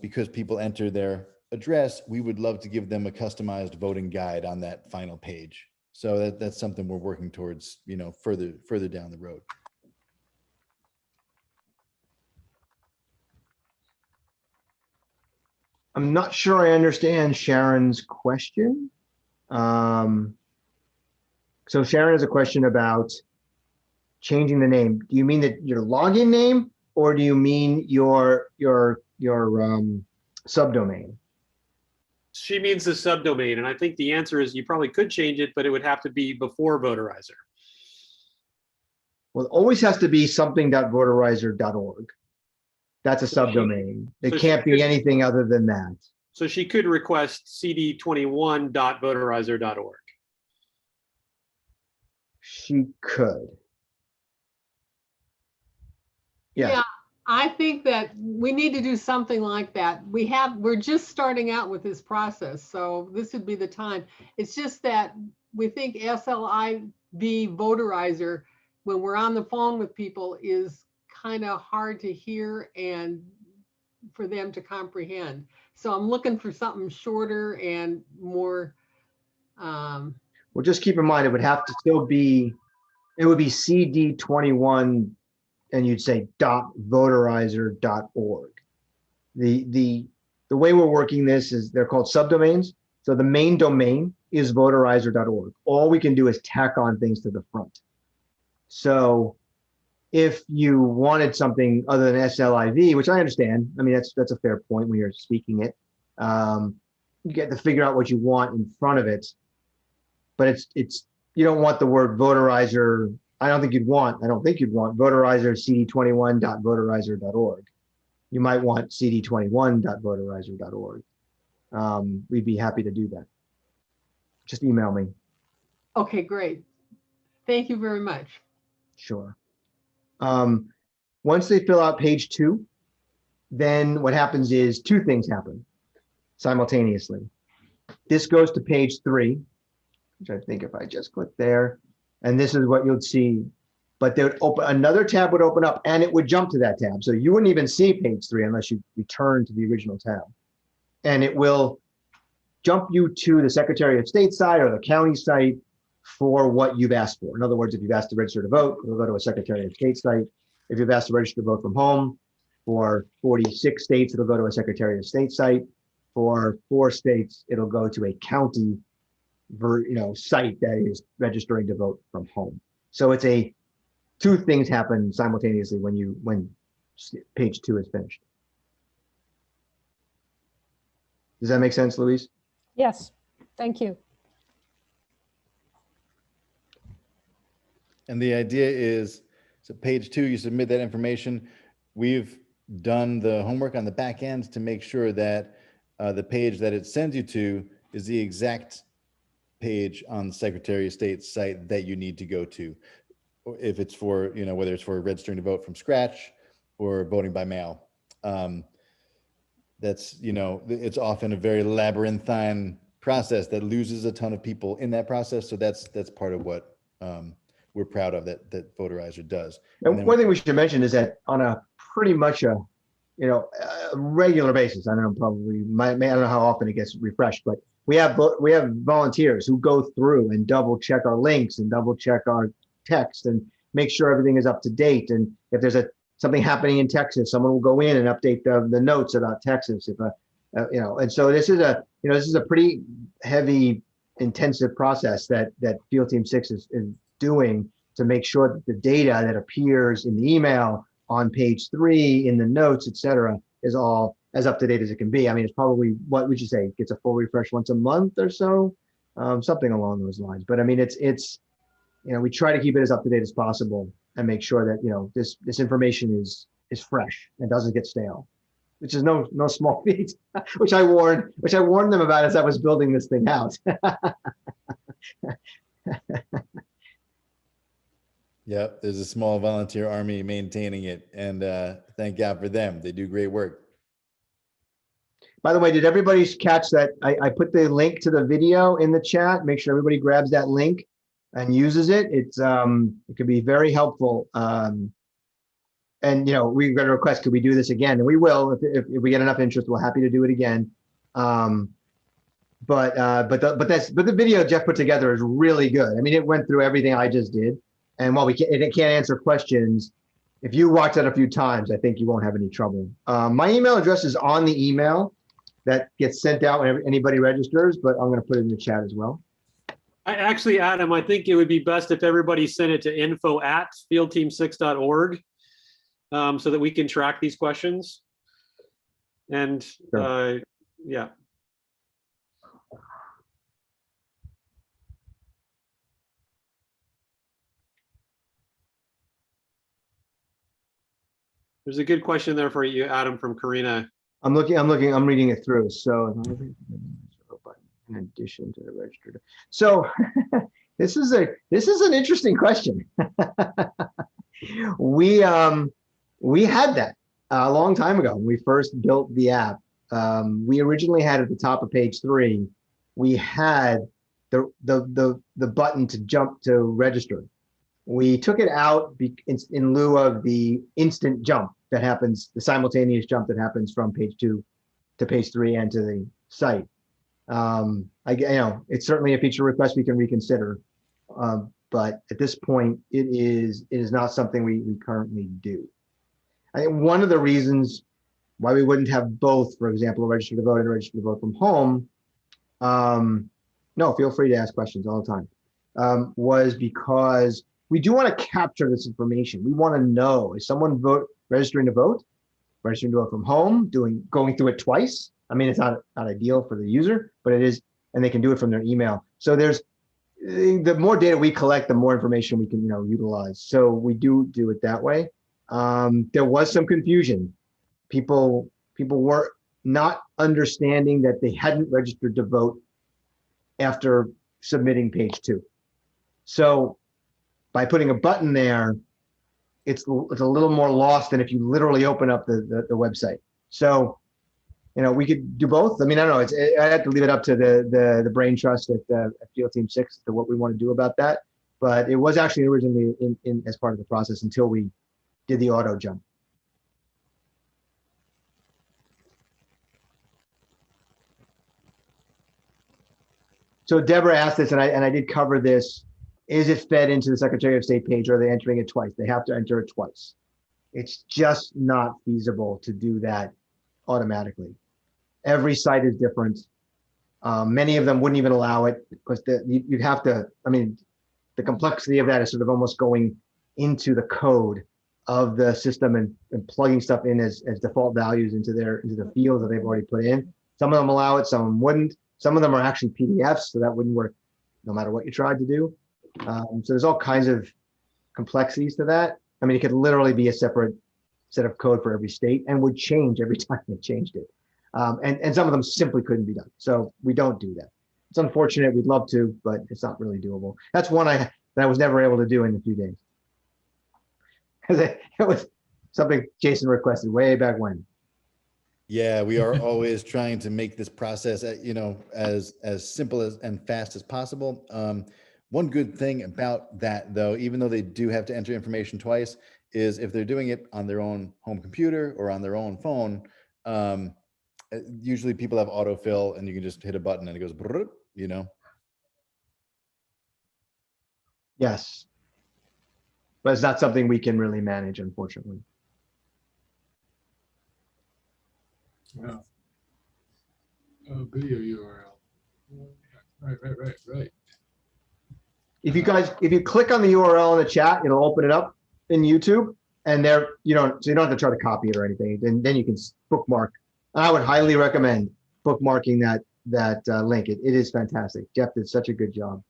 because people enter their address, we would love to give them a customized voting guide on that final page. So that's something we're working towards, further down the road. I'm not sure I understand Sharon's question. So Sharon has a question about changing the name. Do you mean that your login name, or do you mean your subdomain? She means the subdomain, and I think the answer is you probably could change it, but it would have to be before Voterizer. Well, it always has to be something.voterizer.org. That's a subdomain. It can't be anything other than that. So she could request cd21.voterizer.org. She could. Yeah, I think that we need to do something like that. We're just starting out with this process, so this would be the time. It's just that we think SLIV Voterizer, when we're on the phone with people, is kind of hard to hear and for them to comprehend. So I'm looking for something shorter and more. Well, just keep in mind, it would have to still be, it would be CD21, and you'd say .voterizer.org. The way we're working this is they're called subdomains. So the main domain is voterizer.org. All we can do is tack on things to the front. So if you wanted something other than SLIV, which I understand, I mean, that's a fair point when you're speaking it. You get to figure out what you want in front of it, but it's you don't want the word voterizer. I don't think you'd want voterizer cd21.voterizer.org. You might want cd21.voterizer.org. We'd be happy to do that. Just email me. Okay, great. Thank you very much. Sure. Once they fill out page 2, then what happens is 2 things happen simultaneously. This goes to page 3, which I think if I just click there, and this is what you'll see, but there would open another tab would open up and it would jump to that tab. So you wouldn't even see page 3 unless you return to the original tab, and it will jump you to the Secretary of State site or the county site for what you've asked for. In other words, if you've asked to register to vote, it'll go to a Secretary of State site. If you've asked to register to vote from home, for 46 states, it'll go to a Secretary of State site. For 4 states, it'll go to a county site that is registering to vote from home. So it's 2 things happen simultaneously when page 2 is finished. Does that make sense, Louise? Yes, thank you. And the idea is, so page 2, you submit that information. We've done the homework on the back end to make sure that the page that it sends you to is the exact page on the Secretary of State's site that you need to go to. If it's for, you know, whether it's for registering to vote from scratch or voting by mail. That's, you know, it's often a very labyrinthine process that loses a ton of people in that process. So that's part of what we're proud of that Voterizer does. And one thing we should mention is that on a pretty much a, you know, a regular basis, I don't know, probably I don't know how often it gets refreshed, but we have volunteers who go through and double check our links and double check our text and make sure everything is up to date. And if there's something happening in Texas, someone will go in and update the notes about Texas. If you know, and so this is a pretty heavy, intensive process that Field Team 6 is doing to make sure that the data that appears in the email, on page 3, in the notes, et cetera, is all as up to date as it can be. I mean, it's probably, what would you say, it gets a full refresh once a month or so, something along those lines. But I mean, it's you know, we try to keep it as up to date as possible and make sure that, you know, this information is fresh and doesn't get stale, which is no small feat, which I warned them about as I was building this thing out. Yep, there's a small volunteer army maintaining it, and thank God for them. They do great work. By the way, did everybody catch that? I put the link to the video in the chat. Make sure everybody grabs that link and uses it. It can be very helpful. And you know, we've got a request, could we do this again? And we will, if we get enough interest, we're happy to do it again. But the video Jeff put together is really good. I mean, it went through everything I just did. And while it can't answer questions, if you watch that a few times, I think you won't have any trouble. My email address is on the email that gets sent out when anybody registers, but I'm going to put it in the chat as well. Actually, Adam, I think it would be best if everybody sent it to info@fieldteam6.org so that we can track these questions. And Sure. Yeah. There's a good question there for you, Adam, from Karina. I'm reading it through. So in addition to the registered. So this is an interesting question. We had that a long time ago when we first built the app. We originally had at the top of page 3, we had the button to jump to register. We took it out in lieu of the instant jump that happens, the simultaneous jump that happens from page 2 to page 3 and to the site. You know, it's certainly a feature request we can reconsider, but at this point, it is not something we currently do. I think one of the reasons why we wouldn't have both, for example, a register to vote and a register to vote from home, no, feel free to ask questions all the time, was because we do want to capture this information. We want to know, is someone registering to vote from home, going through it twice? I mean, it's not ideal for the user, but it is, and they can do it from their email. So the more data we collect, the more information we can, you know, utilize. So we do it that way. There was some confusion. People were not understanding that they hadn't registered to vote after submitting page 2. So by putting a button there, it's a little more lost than if you literally open up the website. So, you know, we could do both. I mean, I don't know. I have to leave it up to the brain trust at Field Team 6 to what we want to do about that. But it was actually originally in as part of the process until we did the auto jump. So Deborah asked this, and I did cover this. Is it fed into the Secretary of State page, or are they entering it twice? They have to enter it twice. It's just not feasible to do that automatically. Every site is different. Many of them wouldn't even allow it because you'd have to, I mean, the complexity of that is sort of almost going into the code of the system and plugging stuff in as default values into the fields that they've already put in. Some of them allow it, some of them wouldn't. Some of them are actually PDFs, so that wouldn't work no matter what you tried to do. So there's all kinds of complexities to that. I mean, it could literally be a separate set of code for every state and would change every time they changed it. And some of them simply couldn't be done. So we don't do that. It's unfortunate. We'd love to, but it's not really doable. That's one that I was never able to do in a few days. Because it was something Jason requested way back when. Yeah, we are always trying to make this process, as simple and fast as possible. One good thing about that, though, even though they do have to enter information twice, is if they're doing it on their own home computer or on their own phone, usually people have autofill, and you can just hit a button and it goes, Yes. But it's not something we can really manage, unfortunately. Yeah. Video URL. Right. If you click on the URL in the chat, it'll open it up in YouTube, and so you don't have to try to copy it or anything. Then you can bookmark. I would highly recommend bookmarking that link. It is fantastic. Jeff did such a good job.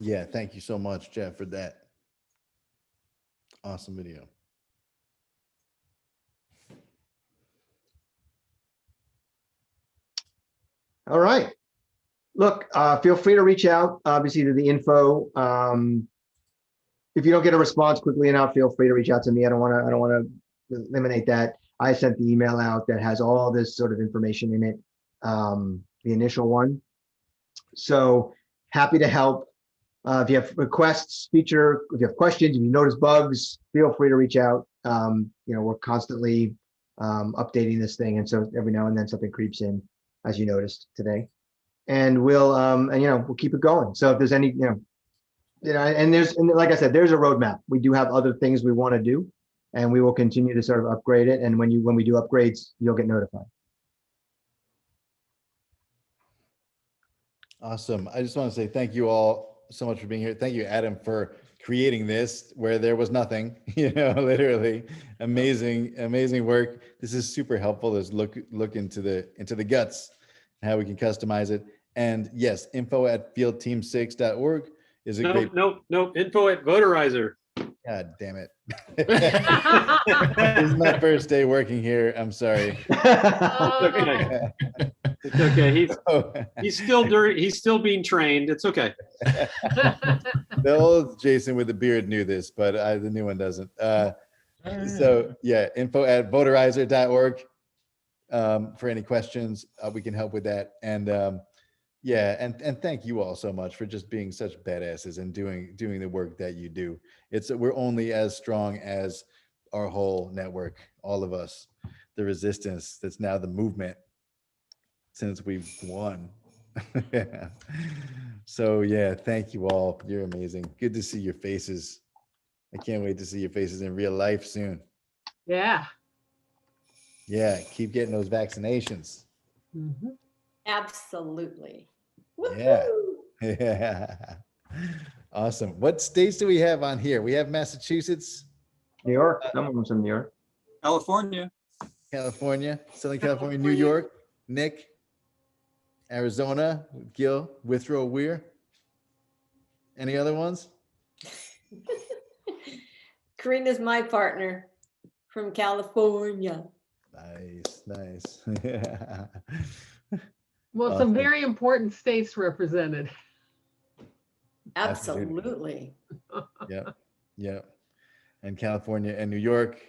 Yeah, thank you so much, Jeff, for that awesome video. All right. Look, feel free to reach out, obviously, to the info. If you don't get a response quickly enough, feel free to reach out to me. I don't want to eliminate that. I sent the email out that has all this sort of information in it, the initial one. So happy to help. If you have requests, if you have questions, if you notice bugs, feel free to reach out. We're constantly updating this thing, and so every now and then something creeps in, as you noticed today. And we'll keep it going. So if there's any, and like I said, there's a roadmap. We do have other things we want to do, and we will continue to sort of upgrade it. And when we do upgrades, you'll get notified. Awesome. I just want to say thank you all so much for being here. Thank you, Adam, for creating this where there was nothing, literally amazing work. This is super helpful. Let's look into the guts, how we can customize it. And yes, info@fieldteam6.org is a great. Nope. Info@Voterizer. God damn it. This is my first day working here. I'm sorry. It's okay. He's still being trained. It's okay. The old Jason with the beard knew this, but the new one doesn't. So yeah, info@voterizer.org. For any questions, we can help with that. And and thank you all so much for just being such badasses and doing the work that you do. We're only as strong as our whole network, all of us, the resistance that's now the movement since we've won. So yeah, thank you all. You're amazing. Good to see your faces. I can't wait to see your faces in real life soon. Yeah. Yeah, keep getting those vaccinations. Mm-hmm. Absolutely. Yeah. Woohoo! Yeah. Awesome. What states do we have on here? We have Massachusetts, New York. Some of them from New York. California. California, Southern California, New York, Nick, Arizona, Gil, Withrow, Weir. Any other ones? Karina's my partner from California. Nice. Well, Awesome. some very important states represented. Absolutely. Yeah. And California and New York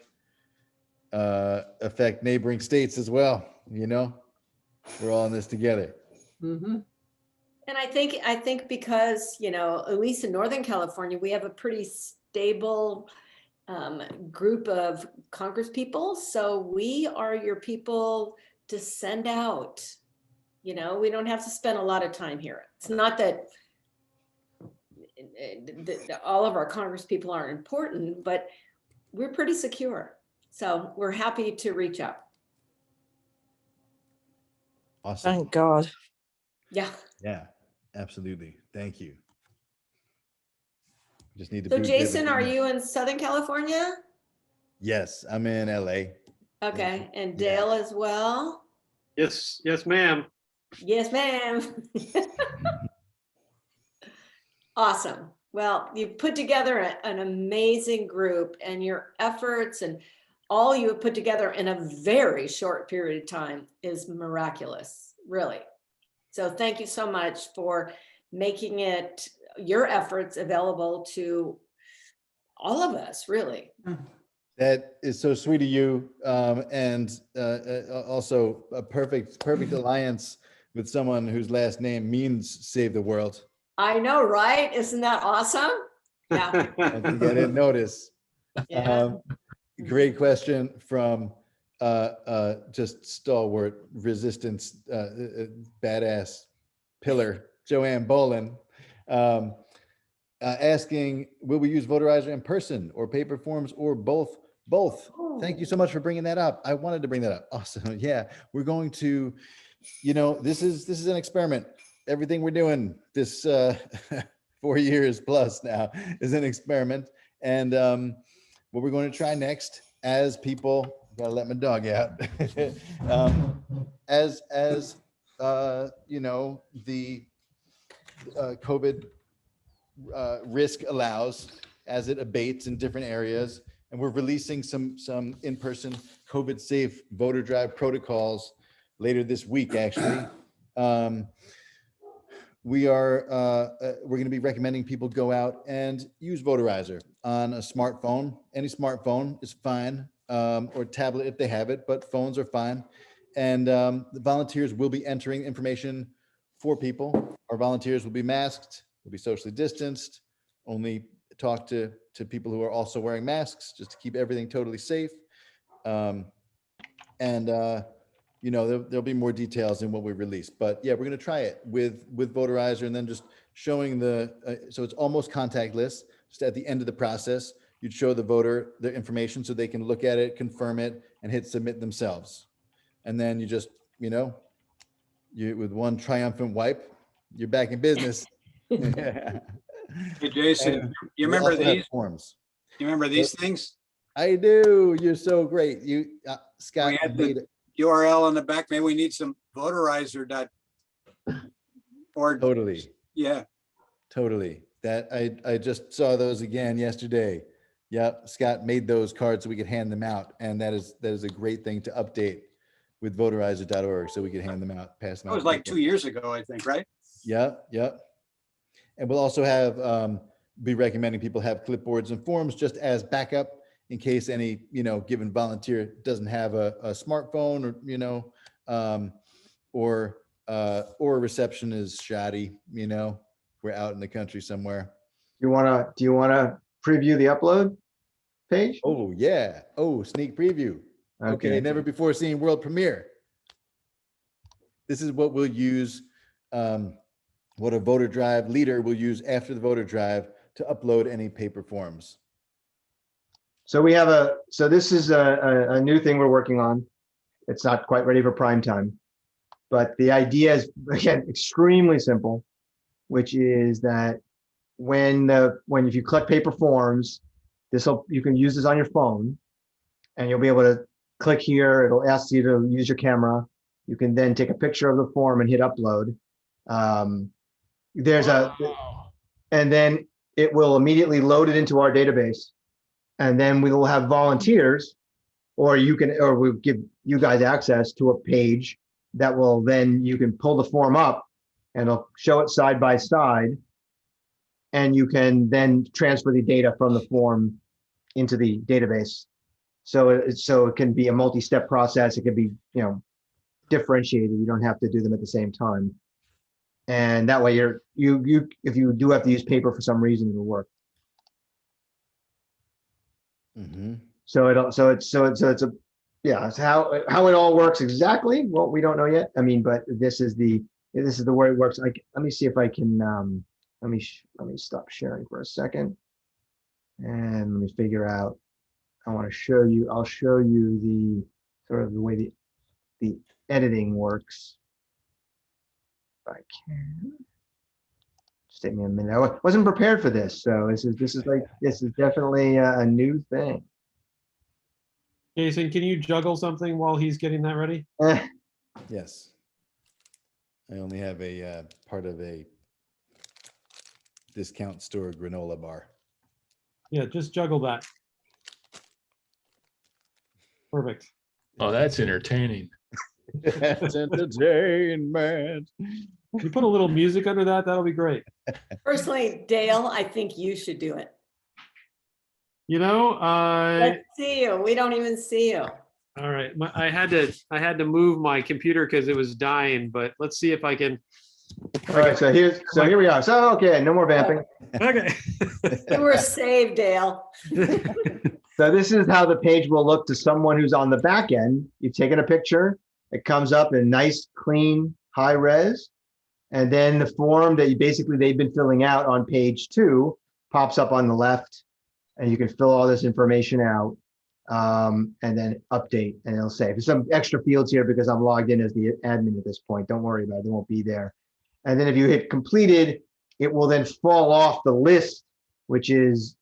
affect neighboring states as well. We're all in this together. Mm-hmm. And I think because, at least in Northern California, we have a pretty stable group of Congress people. So we are your people to send out. We don't have to spend a lot of time here. It's not that all of our Congress people aren't important, but we're pretty secure. So we're happy to reach out. Awesome. Thank God. Yeah. Yeah, absolutely. Thank you. Just need to. So Jason, are you in Southern California? Yes, I'm in LA. Okay. And Dale as well? Yes, ma'am. Yes, ma'am. Awesome. Well, you've put together an amazing group, and your efforts and all you have put together in a very short period of time is miraculous, really. So thank you so much for making it, your efforts available to all of us, really. That is so sweet of you, and also a perfect alliance with someone whose last name means save the world. I know, right? Isn't that awesome? Yeah. I think I didn't notice. Yeah. Great question from just stalwart resistance, badass pillar, Joanne Bolin, asking, will we use Voterizer in person or paper forms or both? Both. Thank you so much for bringing that up. I wanted to bring that up. Awesome. Yeah, we're going to, this is an experiment. Everything we're doing this 4 years plus now is an experiment. And what we're going to try next, as people, gotta let my dog out, as the COVID risk allows, as it abates in different areas, and we're releasing some in-person COVID safe voter drive protocols later this week, actually. We're going to be recommending people go out and use Voterizer on a smartphone. Any smartphone is fine, or tablet if they have it, but phones are fine. And the volunteers will be entering information for people. Our volunteers will be masked, will be socially distanced, only talk to people who are also wearing masks, just to keep everything totally safe. There'll be more details in what we release, but yeah, we're going to try it with Voterizer, and then just showing so it's almost contactless. Just at the end of the process, you'd show the voter the information so they can look at it, confirm it, and hit submit themselves. And then you just, with one triumphant wipe, you're back in business. Hey, Jason, And you we remember also have these? forms? You remember these things? I do. You're so great. You, Scott, We had made the URL on the back. Maybe we need some voterizer. Totally. Yeah. Totally. That I just saw those again yesterday. Yep. Scott made those cards so we could hand them out. And that is a great thing to update with voterizer.org so we could hand them out, pass them That out. was like 2 years ago, I think, right? Yep. Yep. And we'll also have, be recommending people have clipboards and forms just as backup in case any, given volunteer doesn't have a smartphone or reception is shoddy, we're out in the country somewhere. Do you want to preview the upload page? Oh yeah. Oh, sneak preview. Okay. Never before seen world premiere. This is what we'll use, what a voter drive leader will use after the voter drive to upload any paper forms. So this is a new thing we're working on. It's not quite ready for prime time, but the idea is, again, extremely simple, which is that if you collect paper forms, you can use this on your phone, and you'll be able to click here. It'll ask you to use your camera. You can then take a picture of the form and hit upload. And then it will immediately load it into our database. And then we will have volunteers, or we'll give you guys access to a page that will then, you can pull the form up and it'll show it side by side. And you can then transfer the data from the form into the database. So it can be a multi-step process. It can be, differentiated. You don't have to do them at the same time. And that way if you do have to use paper for some reason, it'll work. Mm-hmm. It's how it all works exactly. Well, we don't know yet. But this is the way it works. Let me see if I can, let me stop sharing for a second. And let me figure out, I'll show you the sort of the way the editing works. If I can. Just take me a minute. I wasn't prepared for this. So this is definitely a new thing. Jason, can you juggle something while he's getting that ready? Yes. I only have a part of a discount store granola bar. Yeah, just juggle that. Perfect. Oh, that's entertaining. That's entertainment. You put a little music under that, that'll be great. Personally, Dale, I think you should do it. You know, Let's see you. We don't even see you. all right. I had to move my computer because it was dying, but let's see if I can. All right, so here we are. So, okay, no more vamping. Okay. You were saved, Dale. So this is how the page will look to someone who's on the back end. You've taken a picture, it comes up in nice, clean, high res. And then the form that they've been filling out on page 2 pops up on the left, and you can fill all this information out and then update, and it'll say, there's some extra fields here because I'm logged in as the admin at this point. Don't worry about it, they won't be there. And then if you hit completed, it will then fall off the list, which is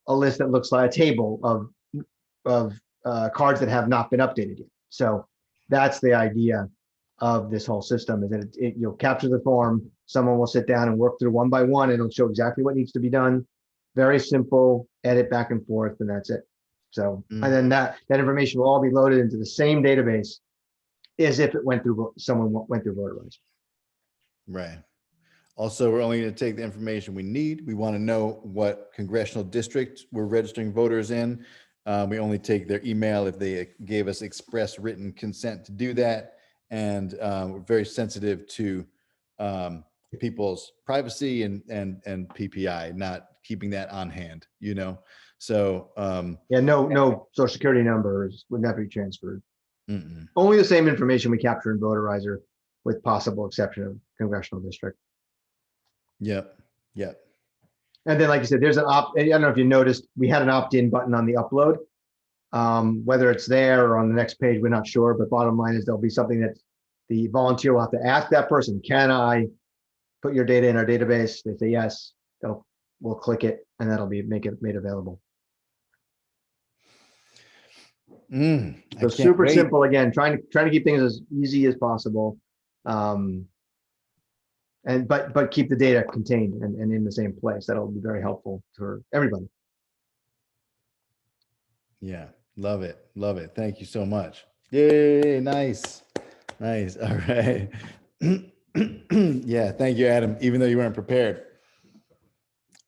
a list that looks like a table of cards that have not been updated yet. So that's the idea of this whole system, is that you'll capture the form, someone will sit down and work through one by one, and it'll show exactly what needs to be done. Very simple, edit back and forth, and that's it. So, and then that information will all be loaded into the same database as if it went through, someone went through Voterizer. Right. Also, we're only going to take the information we need. We want to know what congressional district we're registering voters in. We only take their email if they gave us express written consent to do that. And we're very sensitive to people's privacy and PPI, not keeping that on hand, you know? So yeah, no social security numbers would never be transferred. Only the same information we capture in Voterizer, with possible exception of congressional district. Yep. And then, like you said, there's an I don't know if you noticed, we had an opt-in button on the upload. Whether it's there or on the next page, we're not sure, but bottom line is there'll be something that the volunteer will have to ask that person, can I put your data in our database? They say yes, we'll click it, and that'll be made available. So super simple, again, trying to keep things as easy as possible. But keep the data contained and in the same place. That'll be very helpful for everybody. Yeah, love it. Thank you so much. Yay, nice. All right. Yeah, thank you, Adam, even though you weren't prepared,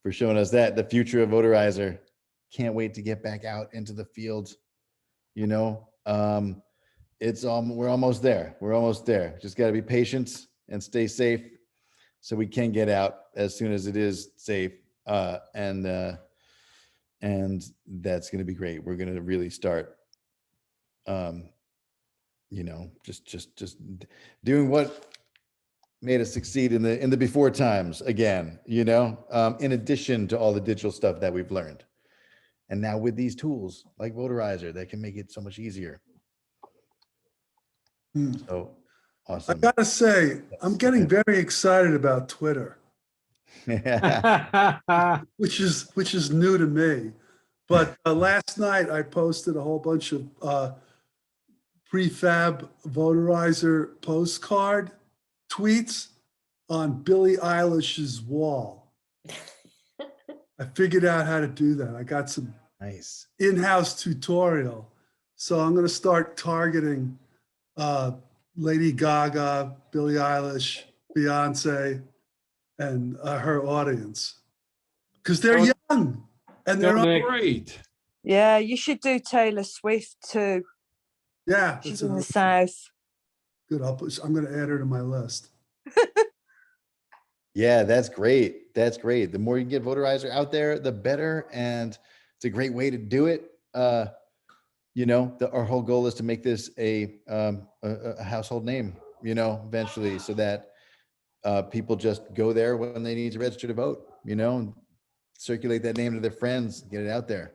for showing us that. The future of Voterizer. Can't wait to get back out into the field. You know, we're almost there. Just got to be patient and stay safe, so we can get out as soon as it is safe. And that's going to be great. We're going to really start, you know, just doing what made us succeed in the before times again, you know, in addition to all the digital stuff that we've learned. And now with these tools like Voterizer, that can make it so much easier. So awesome. I gotta say, I'm getting very excited about Twitter, which is new to me. But last night I posted a whole bunch of prefab Voterizer postcard tweets on Billie Eilish's wall. I figured out how to do that. I got some nice in-house tutorial. So I'm going to start targeting Lady Gaga, Billie Eilish, Beyonce, and her audience, because they're young and they're all Great. Yeah, you should do Taylor Swift too. Yeah, she's in the South. Good. I'm going to add her to my list. Yeah, that's great. The more you can get Voterizer out there, the better. And it's a great way to do it. You know, our whole goal is to make this a household name, you know, eventually, so that people just go there when they need to register to vote, you know, and circulate that name to their friends, get it out there.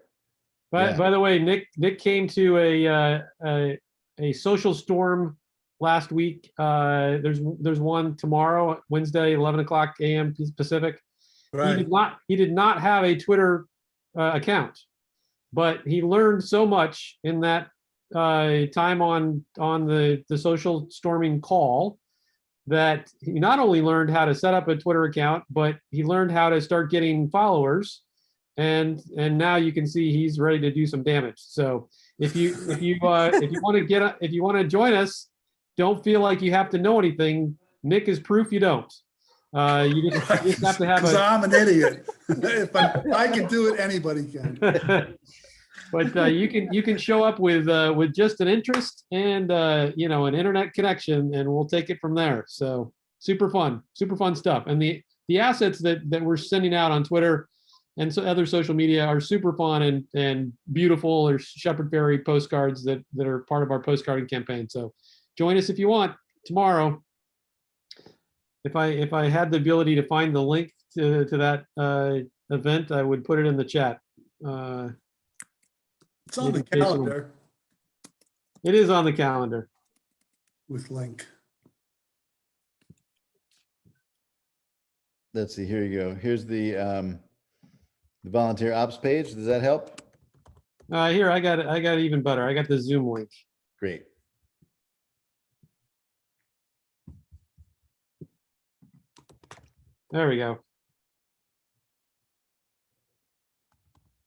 By the way, Nick came to a social storm last week. There's one tomorrow, Wednesday, 11 o'clock a.m. Pacific. Right. He did not have a Twitter account, but he learned so much in that time on the social storming call, that he not only learned how to set up a Twitter account, but he learned how to start getting followers and now you can see he's ready to do some damage. So if you want to join us, don't feel like you have to know anything. Nick is proof you don't. You just have to have Because I'm an idiot. If I can do it, anybody can. But you can show up with just an interest and an internet connection, and we'll take it from there. So super fun stuff. And the assets that we're sending out on Twitter and so other social media are super fun and beautiful. There's Shepherd Ferry postcards that are part of our postcarding campaign. So join us if you want tomorrow. If I had the ability to find the link to that event, I would put it in the chat. It's on the calendar It is on the calendar. with link. Let's see, here you go. Here's the volunteer ops page. Does that help? Here, I got it even better. I got the Zoom link. Great. There we go.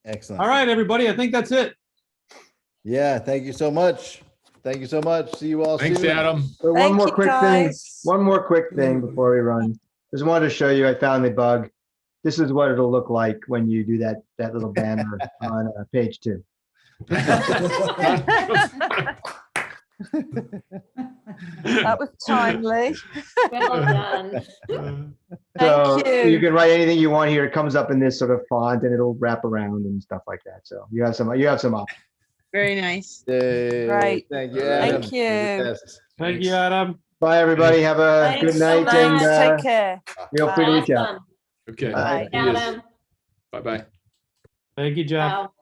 Excellent. All right, everybody. I think that's it. Yeah, thank you so much. Thank you so much. See you all Thanks, soon. Adam. So Thank one more you, quick guys. thing. One more quick thing before we run. Just wanted to show you. I found the bug. This is what it'll look like when you do that little banner on page 2. That was timely. Well done. So Thank you. you can write anything you want here. It comes up in this sort of font, and it'll wrap around and stuff like that. So you have some options. Very nice. Yay. Great. Thank you, Adam. Thank You're the you. best. Thank you, Adam. Bye, everybody. Have a Thanks good so night, much. and Thanks. Take care. feel free to reach out. Awesome. Okay. Bye. Yes. Adam. Bye-bye. Thank you, Jeff. Wow.